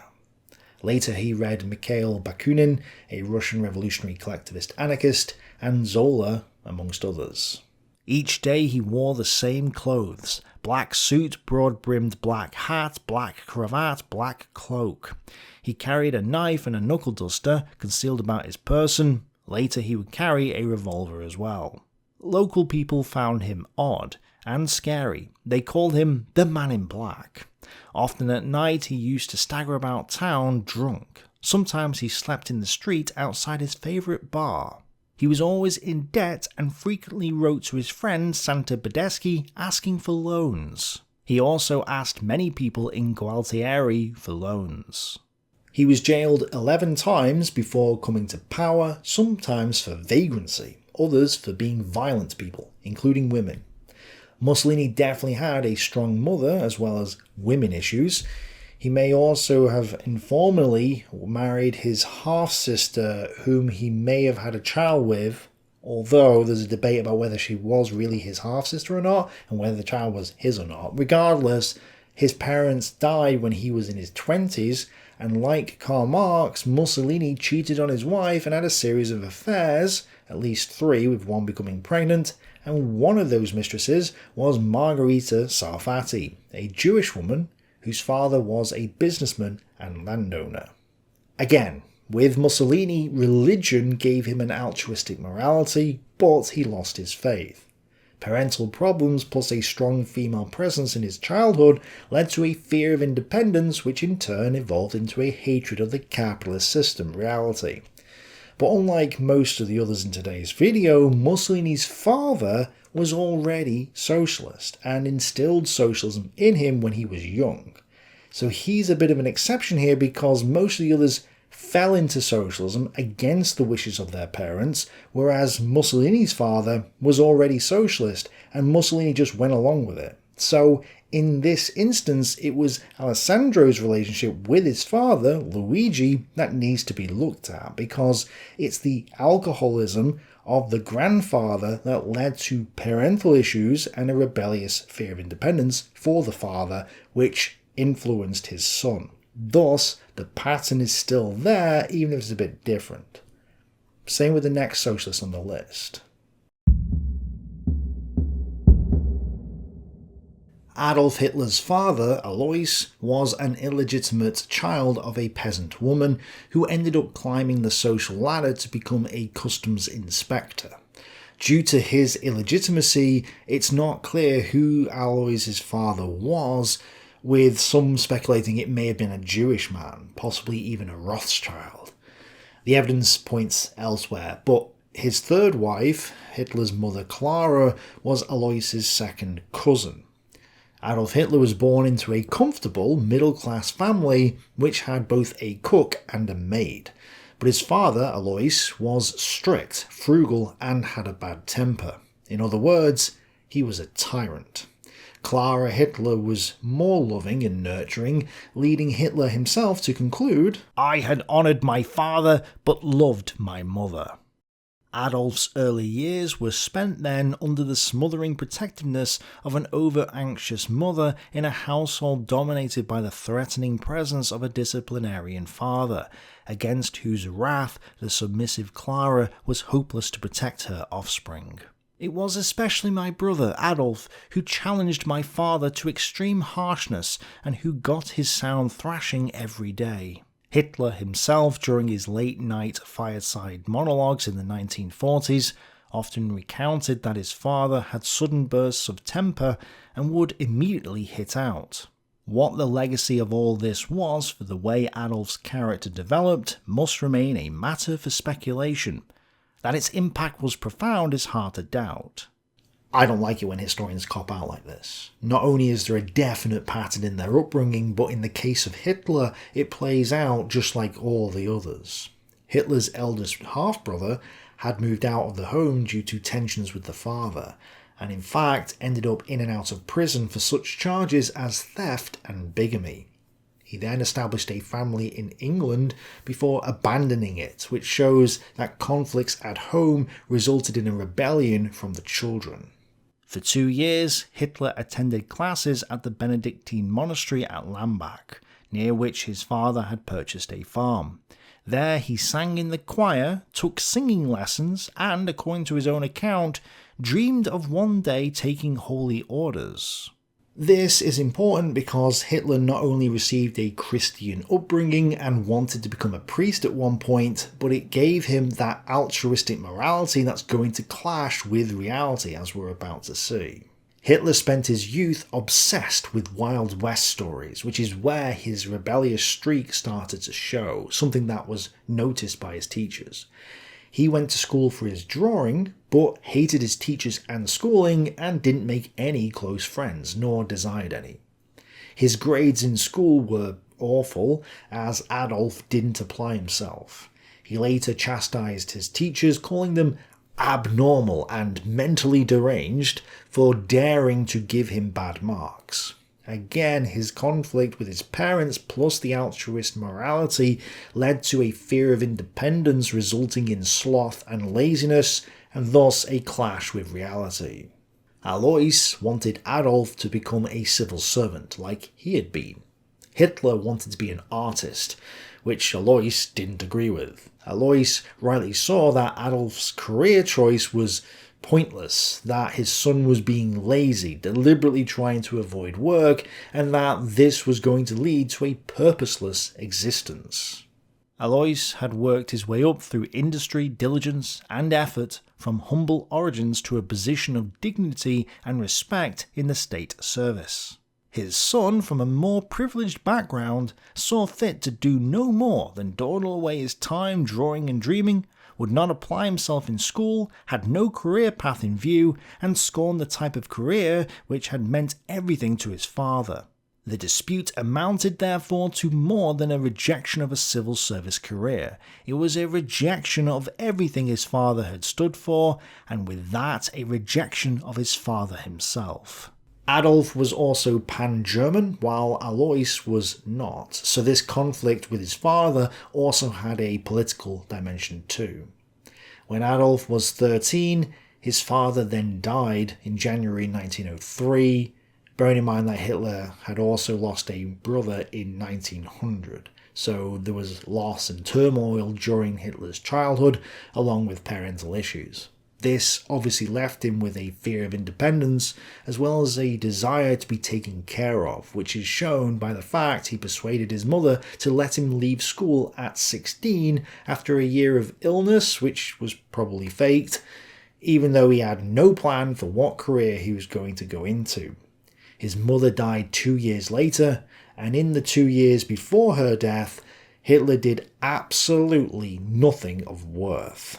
Later he read Mikhail Bakunin, a Russian revolutionary collectivist anarchist, and Zola, amongst others. Each day he wore the same clothes: black suit, broad-brimmed black hat, black cravat, black cloak. He carried a knife and a knuckle duster concealed about his person. Later he would carry a revolver as well. Local people found him odd and scary. They called him the Man in Black. Often at night he used to stagger about town drunk. Sometimes he slept in the street outside his favourite bar. He was always in debt and frequently wrote to his friend Santa Badeschi asking for loans. He also asked many people in Gualtieri for loans. He was jailed 11 times before coming to power, sometimes for vagrancy, others for being violent people, including women. Mussolini definitely had a strong mother as well as women issues. He may also have informally married his half-sister, whom he may have had a child with, although there's a debate about whether she was really his half-sister or not, and whether the child was his or not. Regardless, His parents died when he was in his 20s, and like Karl Marx, Mussolini cheated on his wife and had a series of affairs, at least 3, with one becoming pregnant, and one of those mistresses was Margherita Sarfatti, a Jewish woman whose father was a businessman and landowner. Again, with Mussolini, religion gave him an altruistic morality, but he lost his faith. Parental problems plus a strong female presence in his childhood led to a fear of independence, which in turn evolved into a hatred of the capitalist system reality. But unlike most of the others in today's video, Mussolini's father was already socialist and instilled socialism in him when he was young. So he's a bit of an exception here because most of the others fell into socialism against the wishes of their parents, whereas Mussolini's father was already socialist and Mussolini just went along with it. So in this instance, it was Alessandro's relationship with his father, Luigi, that needs to be looked at, because it's the alcoholism of the grandfather that led to parental issues and a rebellious fear of independence for the father, which influenced his son. Thus, the pattern is still there, even if it's a bit different. Same with the next socialist on the list. Adolf Hitler's father, Alois, was an illegitimate child of a peasant woman who ended up climbing the social ladder to become a customs inspector. Due to his illegitimacy, it's not clear who Alois's father was, with some speculating it may have been a Jewish man, possibly even a Rothschild. The evidence points elsewhere, but his third wife, Hitler's mother Clara, was Alois's second cousin. Adolf Hitler was born into a comfortable, middle-class family which had both a cook and a maid. But his father, Alois, was strict, frugal, and had a bad temper. In other words, he was a tyrant. Clara Hitler was more loving and nurturing, leading Hitler himself to conclude, "I had honoured my father, but loved my mother." Adolf's early years were spent then under the smothering protectiveness of an over-anxious mother in a household dominated by the threatening presence of a disciplinarian father, against whose wrath the submissive Clara was hopeless to protect her offspring. It was especially my brother, Adolf, who challenged my father to extreme harshness and who got his sound thrashing every day. Hitler himself, during his late-night fireside monologues in the 1940s, often recounted that his father had sudden bursts of temper and would immediately hit out. What the legacy of all this was for the way Adolf's character developed must remain a matter for speculation. That its impact was profound is hard to doubt. I don't like it when historians cop out like this. Not only is there a definite pattern in their upbringing, but in the case of Hitler, it plays out just like all the others. Hitler's eldest half-brother had moved out of the home due to tensions with the father, and in fact ended up in and out of prison for such charges as theft and bigamy. He then established a family in England before abandoning it, which shows that conflicts at home resulted in a rebellion from the children. For 2 years, Hitler attended classes at the Benedictine monastery at Lambach, near which his father had purchased a farm. There he sang in the choir, took singing lessons, and, according to his own account, dreamed of one day taking holy orders. This is important because Hitler not only received a Christian upbringing and wanted to become a priest at one point, but it gave him that altruistic morality that's going to clash with reality, as we're about to see. Hitler spent his youth obsessed with Wild West stories, which is where his rebellious streak started to show, something that was noticed by his teachers. He went to school for his drawing, but hated his teachers and schooling and didn't make any close friends, nor desired any. His grades in school were awful, as Adolf didn't apply himself. He later chastised his teachers, calling them abnormal and mentally deranged for daring to give him bad marks. Again, his conflict with his parents plus the altruist morality led to a fear of independence resulting in sloth and laziness, and thus a clash with reality. Alois wanted Adolf to become a civil servant, like he had been. Hitler wanted to be an artist, which Alois didn't agree with. Alois rightly saw that Adolf's career choice was pointless, that his son was being lazy, deliberately trying to avoid work, and that this was going to lead to a purposeless existence. Alois had worked his way up through industry, diligence, and effort from humble origins to a position of dignity and respect in the state service. His son, from a more privileged background, saw fit to do no more than dawdle away his time drawing and dreaming, would not apply himself in school, had no career path in view, and scorned the type of career which had meant everything to his father. The dispute amounted therefore to more than a rejection of a civil service career. It was a rejection of everything his father had stood for, and with that a rejection of his father himself. Adolf was also pan-German, while Alois was not, so this conflict with his father also had a political dimension too. When Adolf was 13, his father then died in January 1903, bearing in mind that Hitler had also lost a brother in 1900, so there was loss and turmoil during Hitler's childhood, along with parental issues. This obviously left him with a fear of independence, as well as a desire to be taken care of, which is shown by the fact he persuaded his mother to let him leave school at 16 after a year of illness, which was probably faked, even though he had no plan for what career he was going to go into. His mother died 2 years later, and in the 2 years before her death, Hitler did absolutely nothing of worth.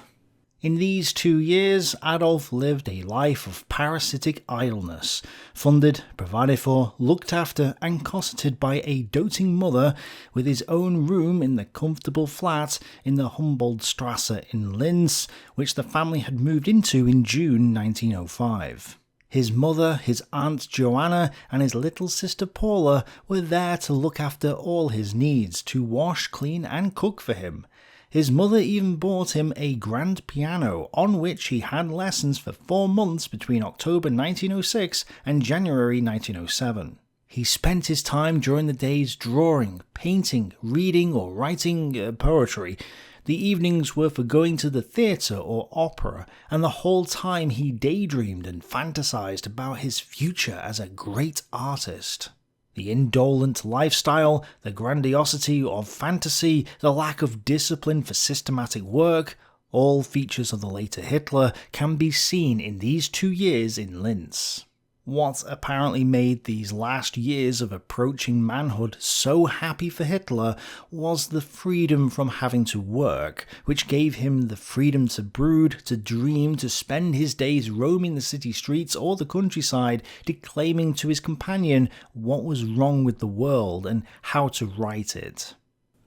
In these 2 years, Adolf lived a life of parasitic idleness, funded, provided for, looked after and cosseted by a doting mother, with his own room in the comfortable flat in the Humboldtstrasse in Linz, which the family had moved into in June 1905. His mother, his aunt Joanna, and his little sister Paula were there to look after all his needs, to wash, clean and cook for him. His mother even bought him a grand piano, on which he had lessons for 4 months between October 1906 and January 1907. He spent his time during the days drawing, painting, reading or writing poetry. The evenings were for going to the theatre or opera, and the whole time he daydreamed and fantasized about his future as a great artist. The indolent lifestyle, the grandiosity of fantasy, the lack of discipline for systematic work, all features of the later Hitler can be seen in these 2 years in Linz. What apparently made these last years of approaching manhood so happy for Hitler was the freedom from having to work, which gave him the freedom to brood, to dream, to spend his days roaming the city streets or the countryside, declaiming to his companion what was wrong with the world and how to right it.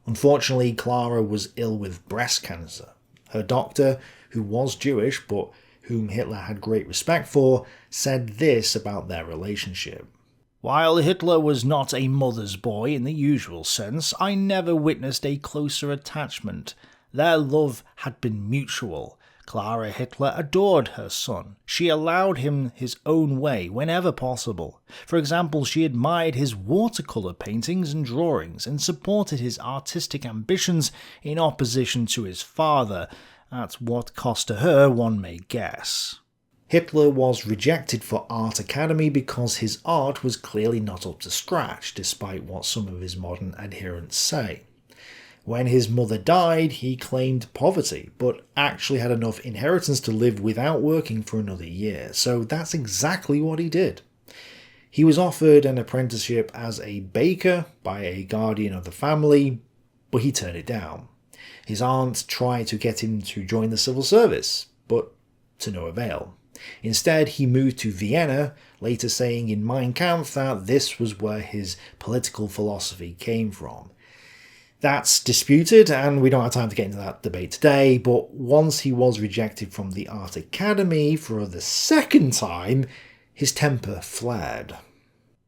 Unfortunately, Clara was ill with breast cancer. Her doctor, who was Jewish but whom Hitler had great respect for, said this about their relationship. While Hitler was not a mother's boy in the usual sense, I never witnessed a closer attachment. Their love had been mutual. Clara Hitler adored her son. She allowed him his own way whenever possible. For example, she admired his watercolour paintings and drawings and supported his artistic ambitions in opposition to his father, at what cost to her one may guess. Hitler was rejected for Art Academy because his art was clearly not up to scratch, despite what some of his modern adherents say. When his mother died, he claimed poverty, but actually had enough inheritance to live without working for another year, so that's exactly what he did. He was offered an apprenticeship as a baker by a guardian of the family, but he turned it down. His aunt tried to get him to join the civil service, but to no avail. Instead, he moved to Vienna, later saying in Mein Kampf that this was where his political philosophy came from. That's disputed, and we don't have time to get into that debate today, but once he was rejected from the Art Academy for the second time, his temper flared.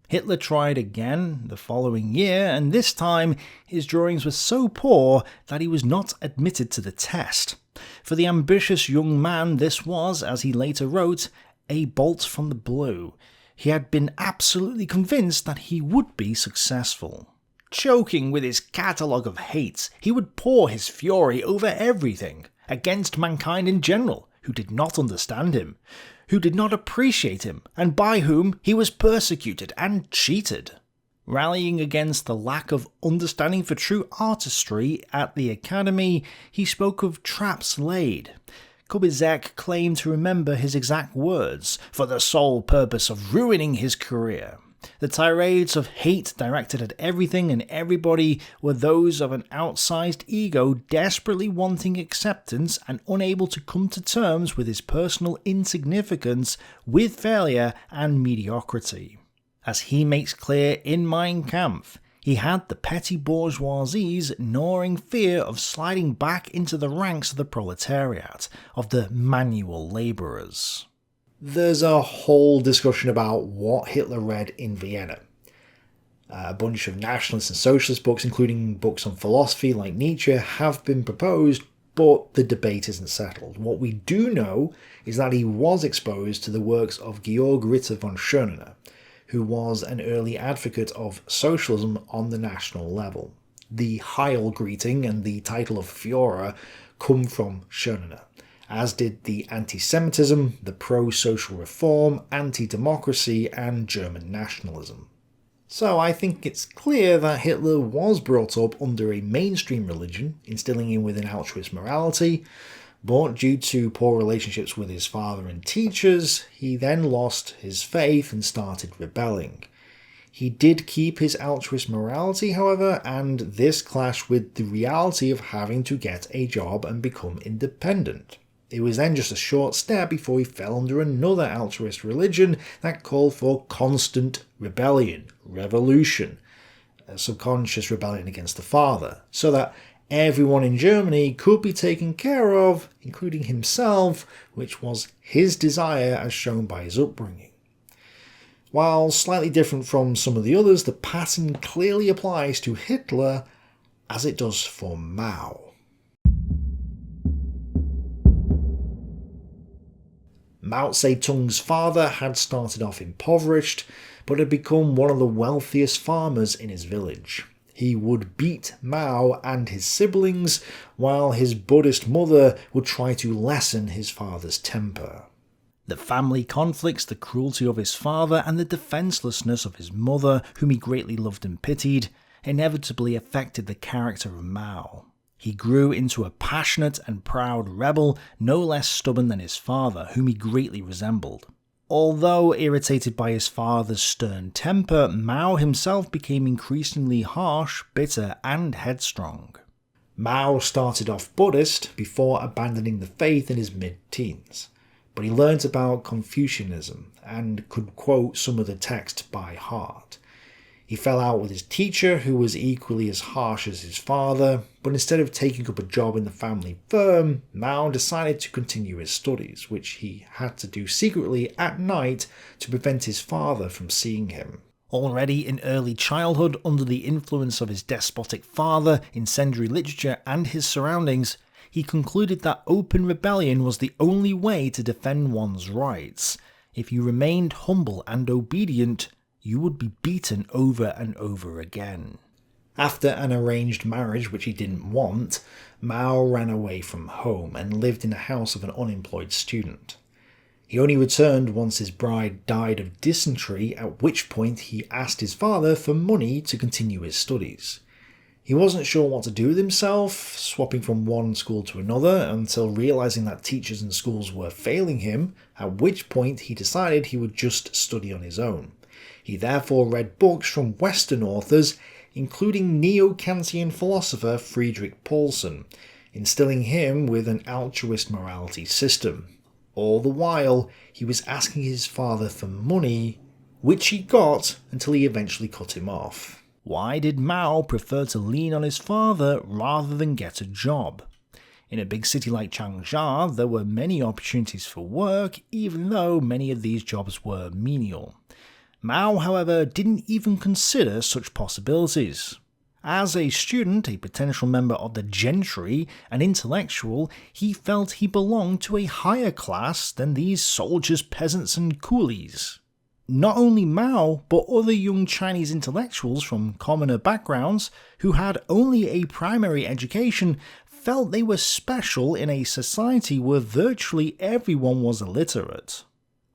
Hitler tried again the following year, and this time his drawings were so poor that he was not admitted to the test. For the ambitious young man this was, as he later wrote, a bolt from the blue. He had been absolutely convinced that he would be successful. Choking with his catalogue of hates, he would pour his fury over everything, against mankind in general, who did not understand him, who did not appreciate him, and by whom he was persecuted and cheated. Rallying against the lack of understanding for true artistry at the academy, he spoke of traps laid. Kubizek claimed to remember his exact words, for the sole purpose of ruining his career. The tirades of hate directed at everything and everybody were those of an outsized ego desperately wanting acceptance and unable to come to terms with his personal insignificance, with failure and mediocrity. As he makes clear in Mein Kampf, he had the petty bourgeoisie's gnawing fear of sliding back into the ranks of the proletariat, of the manual labourers. There's a whole discussion about what Hitler read in Vienna. A bunch of nationalist and socialist books, including books on philosophy like Nietzsche, have been proposed, but the debate isn't settled. What we do know is that he was exposed to the works of Georg Ritter von Schonener, who was an early advocate of socialism on the national level. The Heil greeting and the title of Führer come from Schonener, as did the anti-Semitism, the pro-social reform, anti-democracy, and German nationalism. So I think it's clear that Hitler was brought up under a mainstream religion, instilling him with an altruist morality, but due to poor relationships with his father and teachers, he then lost his faith and started rebelling. He did keep his altruist morality, however, and this clashed with the reality of having to get a job and become independent. It was then just a short step before he fell under another altruist religion that called for constant rebellion, revolution, a subconscious rebellion against the father, so that everyone in Germany could be taken care of, including himself, which was his desire as shown by his upbringing. While slightly different from some of the others, the pattern clearly applies to Hitler as it does for Mao. Mao Zedong's father had started off impoverished, but had become one of the wealthiest farmers in his village. He would beat Mao and his siblings, while his Buddhist mother would try to lessen his father's temper. The family conflicts, the cruelty of his father, and the defencelessness of his mother, whom he greatly loved and pitied, inevitably affected the character of Mao. He grew into a passionate and proud rebel, no less stubborn than his father, whom he greatly resembled. Although irritated by his father's stern temper, Mao himself became increasingly harsh, bitter, and headstrong. Mao started off Buddhist before abandoning the faith in his mid-teens, but he learnt about Confucianism and could quote some of the text by heart. He fell out with his teacher, who was equally as harsh as his father, but instead of taking up a job in the family firm, Mao decided to continue his studies, which he had to do secretly at night to prevent his father from seeing him. Already in early childhood, under the influence of his despotic father, incendiary literature, and his surroundings, he concluded that open rebellion was the only way to defend one's rights. If you remained humble and obedient, you would be beaten over and over again. After an arranged marriage which he didn't want, Mao ran away from home and lived in the house of an unemployed student. He only returned once his bride died of dysentery, at which point he asked his father for money to continue his studies. He wasn't sure what to do with himself, swapping from one school to another, until realising that teachers and schools were failing him, at which point he decided he would just study on his own. He therefore read books from Western authors, including neo-Kantian philosopher Friedrich Paulsen, instilling him with an altruist morality system. All the while, he was asking his father for money, which he got until he eventually cut him off. Why did Mao prefer to lean on his father rather than get a job? In a big city like Changsha, there were many opportunities for work, even though many of these jobs were menial. Mao, however, didn't even consider such possibilities. As a student, a potential member of the gentry, an intellectual, he felt he belonged to a higher class than these soldiers, peasants, and coolies. Not only Mao, but other young Chinese intellectuals from commoner backgrounds who had only a primary education felt they were special in a society where virtually everyone was illiterate.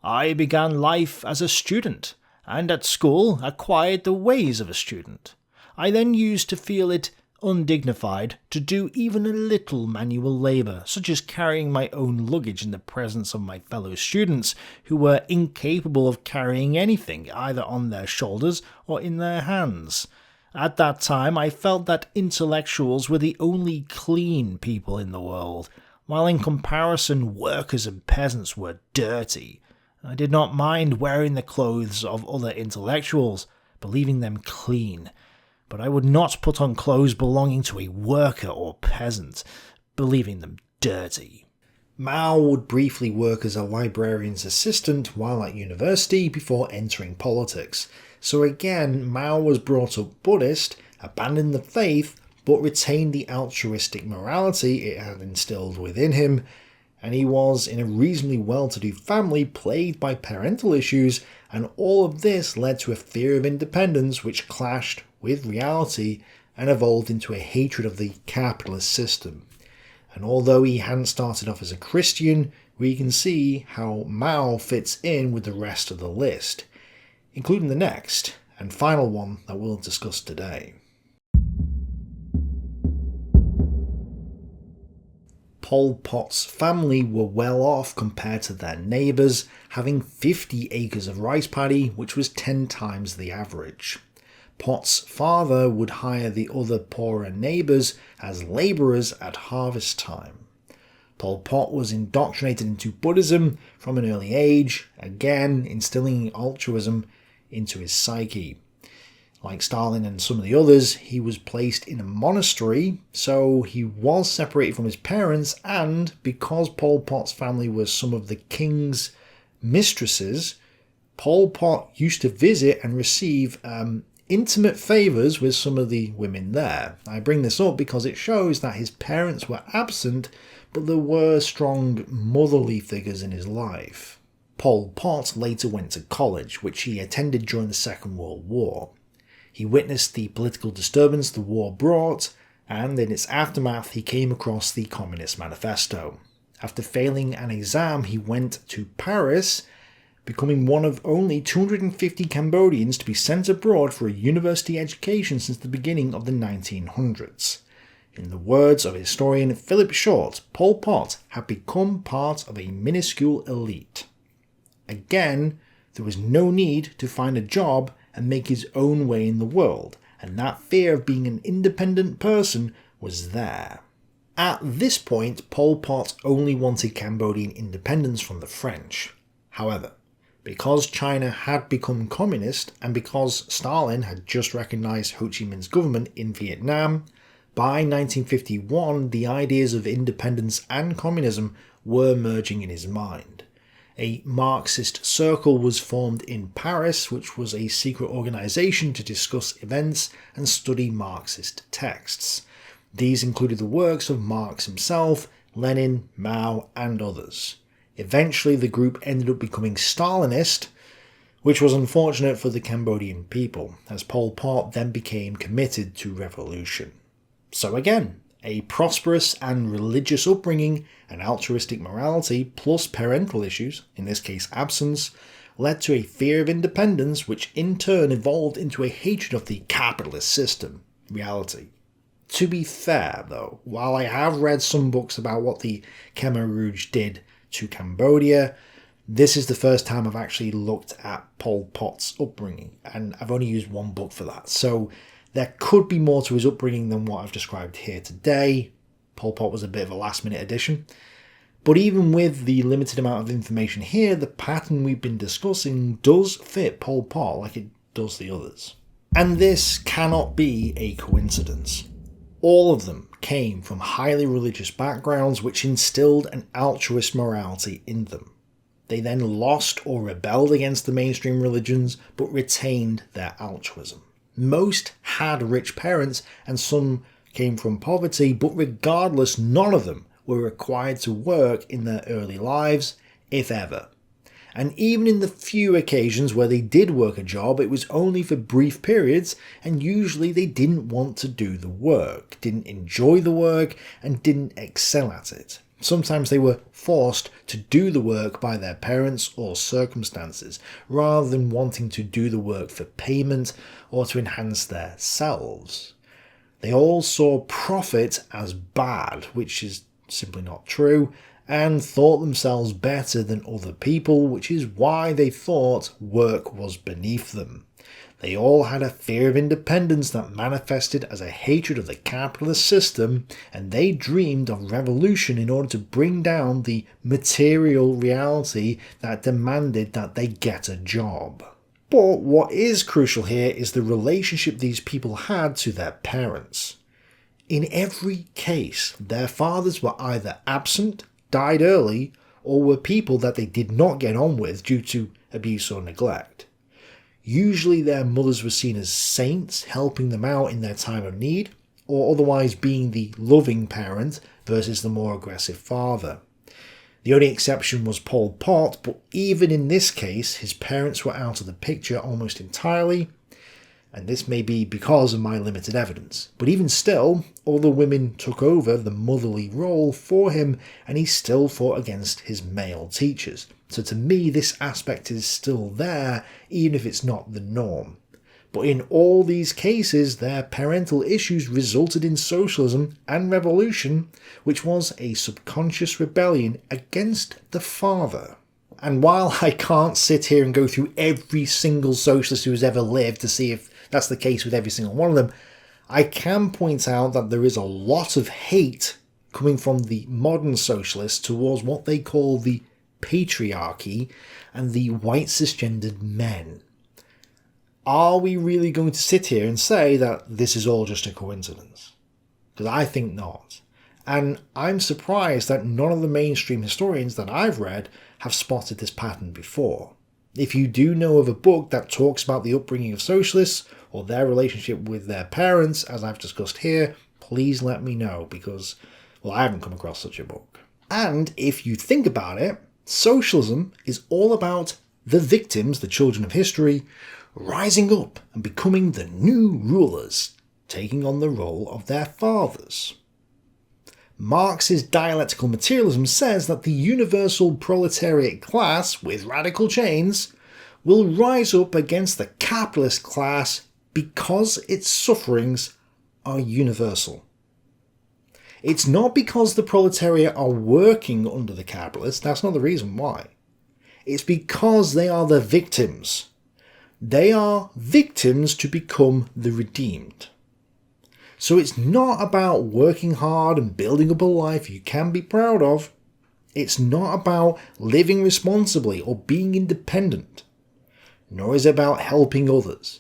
I began life as a student, and at school acquired the ways of a student. I then used to feel it undignified to do even a little manual labour, such as carrying my own luggage in the presence of my fellow students, who were incapable of carrying anything, either on their shoulders or in their hands. At that time, I felt that intellectuals were the only clean people in the world, while in comparison workers and peasants were dirty. I did not mind wearing the clothes of other intellectuals, believing them clean, but I would not put on clothes belonging to a worker or peasant, believing them dirty. Mao would briefly work as a librarian's assistant while at university before entering politics. So again, Mao was brought up Buddhist, abandoned the faith, but retained the altruistic morality it had instilled within him, and he was in a reasonably well-to-do family plagued by parental issues, and all of this led to a fear of independence which clashed with reality and evolved into a hatred of the capitalist system. And although he hadn't started off as a Christian, we can see how Mao fits in with the rest of the list, including the next and final one that we'll discuss today. Pol Pot's family were well off compared to their neighbours, having 50 acres of rice paddy, which was 10 times the average. Pot's father would hire the other poorer neighbours as labourers at harvest time. Pol Pot was indoctrinated into Buddhism from an early age, again instilling altruism into his psyche. Like Stalin and some of the others, he was placed in a monastery, so he was separated from his parents, and because Pol Pot's family was some of the king's mistresses, Pol Pot used to visit and receive intimate favours with some of the women there. I bring this up because it shows that his parents were absent, but there were strong motherly figures in his life. Pol Pot later went to college, which he attended during the Second World War. He witnessed the political disturbance the war brought, and in its aftermath he came across the Communist Manifesto. After failing an exam, he went to Paris, becoming one of only 250 Cambodians to be sent abroad for a university education since the beginning of the 1900s. In the words of historian Philip Short, Pol Pot had become part of a minuscule elite. Again, there was no need to find a job and make his own way in the world, and that fear of being an independent person was there. At this point, Pol Pot only wanted Cambodian independence from the French. However, because China had become communist, and because Stalin had just recognised Ho Chi Minh's government in Vietnam, by 1951 the ideas of independence and communism were merging in his mind. A Marxist circle was formed in Paris, which was a secret organisation to discuss events and study Marxist texts. These included the works of Marx himself, Lenin, Mao, and others. Eventually the group ended up becoming Stalinist, which was unfortunate for the Cambodian people, as Pol Pot then became committed to revolution. So again, a prosperous and religious upbringing and altruistic morality plus parental issues, in this case absence, led to a fear of independence which in turn evolved into a hatred of the capitalist system, reality. To be fair though, while I have read some books about what the Khmer Rouge did to Cambodia, this is the first time I've actually looked at Pol Pot's upbringing, and I've only used one book for that, so there could be more to his upbringing than what I've described here today. Pol Pot was a bit of a last-minute addition. But even with the limited amount of information here, the pattern we've been discussing does fit Pol Pot like it does the others. And this cannot be a coincidence. All of them came from highly religious backgrounds which instilled an altruist morality in them. They then lost or rebelled against the mainstream religions, but retained their altruism. Most had rich parents and some came from poverty, but regardless, none of them were required to work in their early lives, if ever. And even in the few occasions where they did work a job, it was only for brief periods, and usually they didn't want to do the work, didn't enjoy the work, and didn't excel at it. Sometimes they were forced to do the work by their parents or circumstances, rather than wanting to do the work for payment or to enhance their selves. They all saw profit as bad, which is simply not true, and thought themselves better than other people, which is why they thought work was beneath them. They all had a fear of independence that manifested as a hatred of the capitalist system, and they dreamed of revolution in order to bring down the material reality that demanded that they get a job. But what is crucial here is the relationship these people had to their parents. In every case, their fathers were either absent, died early, or were people that they did not get on with due to abuse or neglect. Usually their mothers were seen as saints, helping them out in their time of need, or otherwise being the loving parent versus the more aggressive father. The only exception was Pol Pot, but even in this case, his parents were out of the picture almost entirely, and this may be because of my limited evidence. But even still, other women took over the motherly role for him, and he still fought against his male teachers. So to me, this aspect is still there, even if it's not the norm. But in all these cases, their parental issues resulted in socialism and revolution, which was a subconscious rebellion against the father. And while I can't sit here and go through every single socialist who has ever lived to see if that's the case with every single one of them, I can point out that there is a lot of hate coming from the modern socialists towards what they call the patriarchy and the white cisgendered men. Are we really going to sit here and say that this is all just a coincidence? Because I think not. And I'm surprised that none of the mainstream historians that I've read have spotted this pattern before. If you do know of a book that talks about the upbringing of socialists or their relationship with their parents, as I've discussed here, please let me know, because, well, I haven't come across such a book. And if you think about it, socialism is all about the victims, the children of history, rising up and becoming the new rulers, taking on the role of their fathers. Marx's dialectical materialism says that the universal proletariat class, with radical chains, will rise up against the capitalist class because its sufferings are universal. It's not because the proletariat are working under the capitalists, that's not the reason why. It's because they are the victims. They are victims to become the redeemed. So it's not about working hard and building up a life you can be proud of. It's not about living responsibly or being independent. Nor is it about helping others.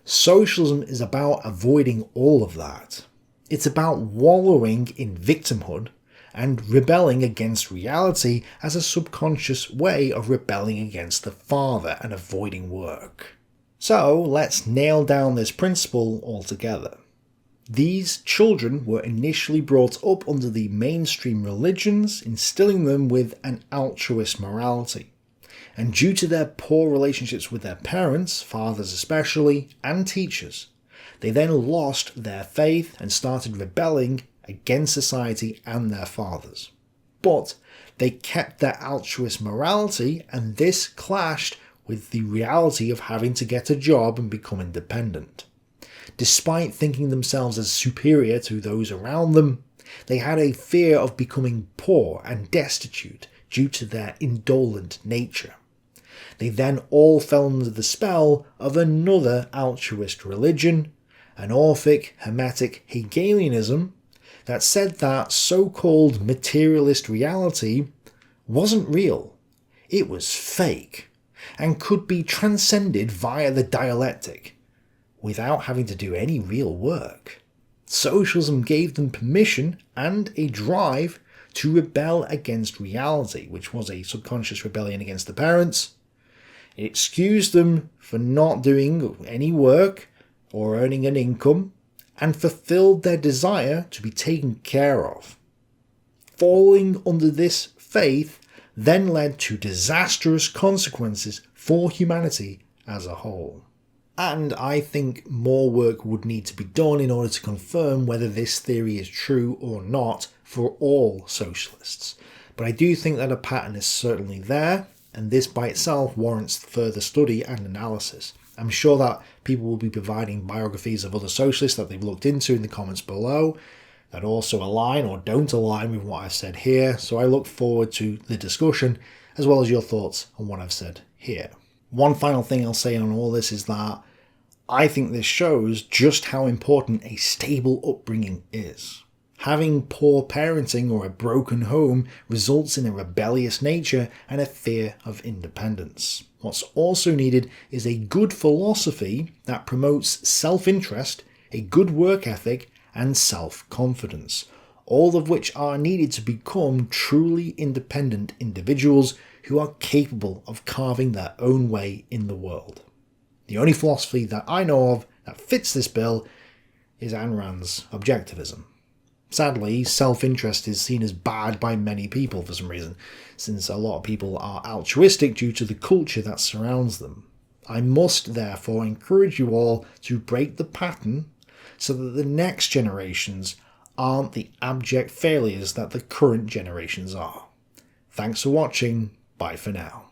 Socialism is about avoiding all of that. It's about wallowing in victimhood and rebelling against reality as a subconscious way of rebelling against the father and avoiding work. So let's nail down this principle altogether. These children were initially brought up under the mainstream religions, instilling them with an altruist morality. And due to their poor relationships with their parents, fathers especially, and teachers, they then lost their faith and started rebelling against society and their fathers. But they kept their altruist morality, and this clashed with the reality of having to get a job and become independent. Despite thinking themselves as superior to those around them, they had a fear of becoming poor and destitute due to their indolent nature. They then all fell under the spell of another altruist religion, an Orphic Hermetic Hegelianism, that said that so-called materialist reality wasn't real, it was fake, and could be transcended via the dialectic, without having to do any real work. Socialism gave them permission and a drive to rebel against reality, which was a subconscious rebellion against the parents. It excused them for not doing any work or earning an income, and fulfilled their desire to be taken care of. Falling under this faith then led to disastrous consequences for humanity as a whole. And I think more work would need to be done in order to confirm whether this theory is true or not for all socialists. But I do think that a pattern is certainly there, and this by itself warrants further study and analysis. I'm sure that people will be providing biographies of other socialists that they've looked into in the comments below that also align or don't align with what I've said here, so I look forward to the discussion as well as your thoughts on what I've said here. One final thing I'll say on all this is that I think this shows just how important a stable upbringing is. Having poor parenting or a broken home results in a rebellious nature and a fear of independence. What's also needed is a good philosophy that promotes self-interest, a good work ethic, and self-confidence, all of which are needed to become truly independent individuals who are capable of carving their own way in the world. The only philosophy that I know of that fits this bill is Ayn Rand's objectivism. Sadly, self-interest is seen as bad by many people for some reason, since a lot of people are altruistic due to the culture that surrounds them. I must therefore encourage you all to break the pattern so that the next generations aren't the abject failures that the current generations are. Thanks for watching, bye for now.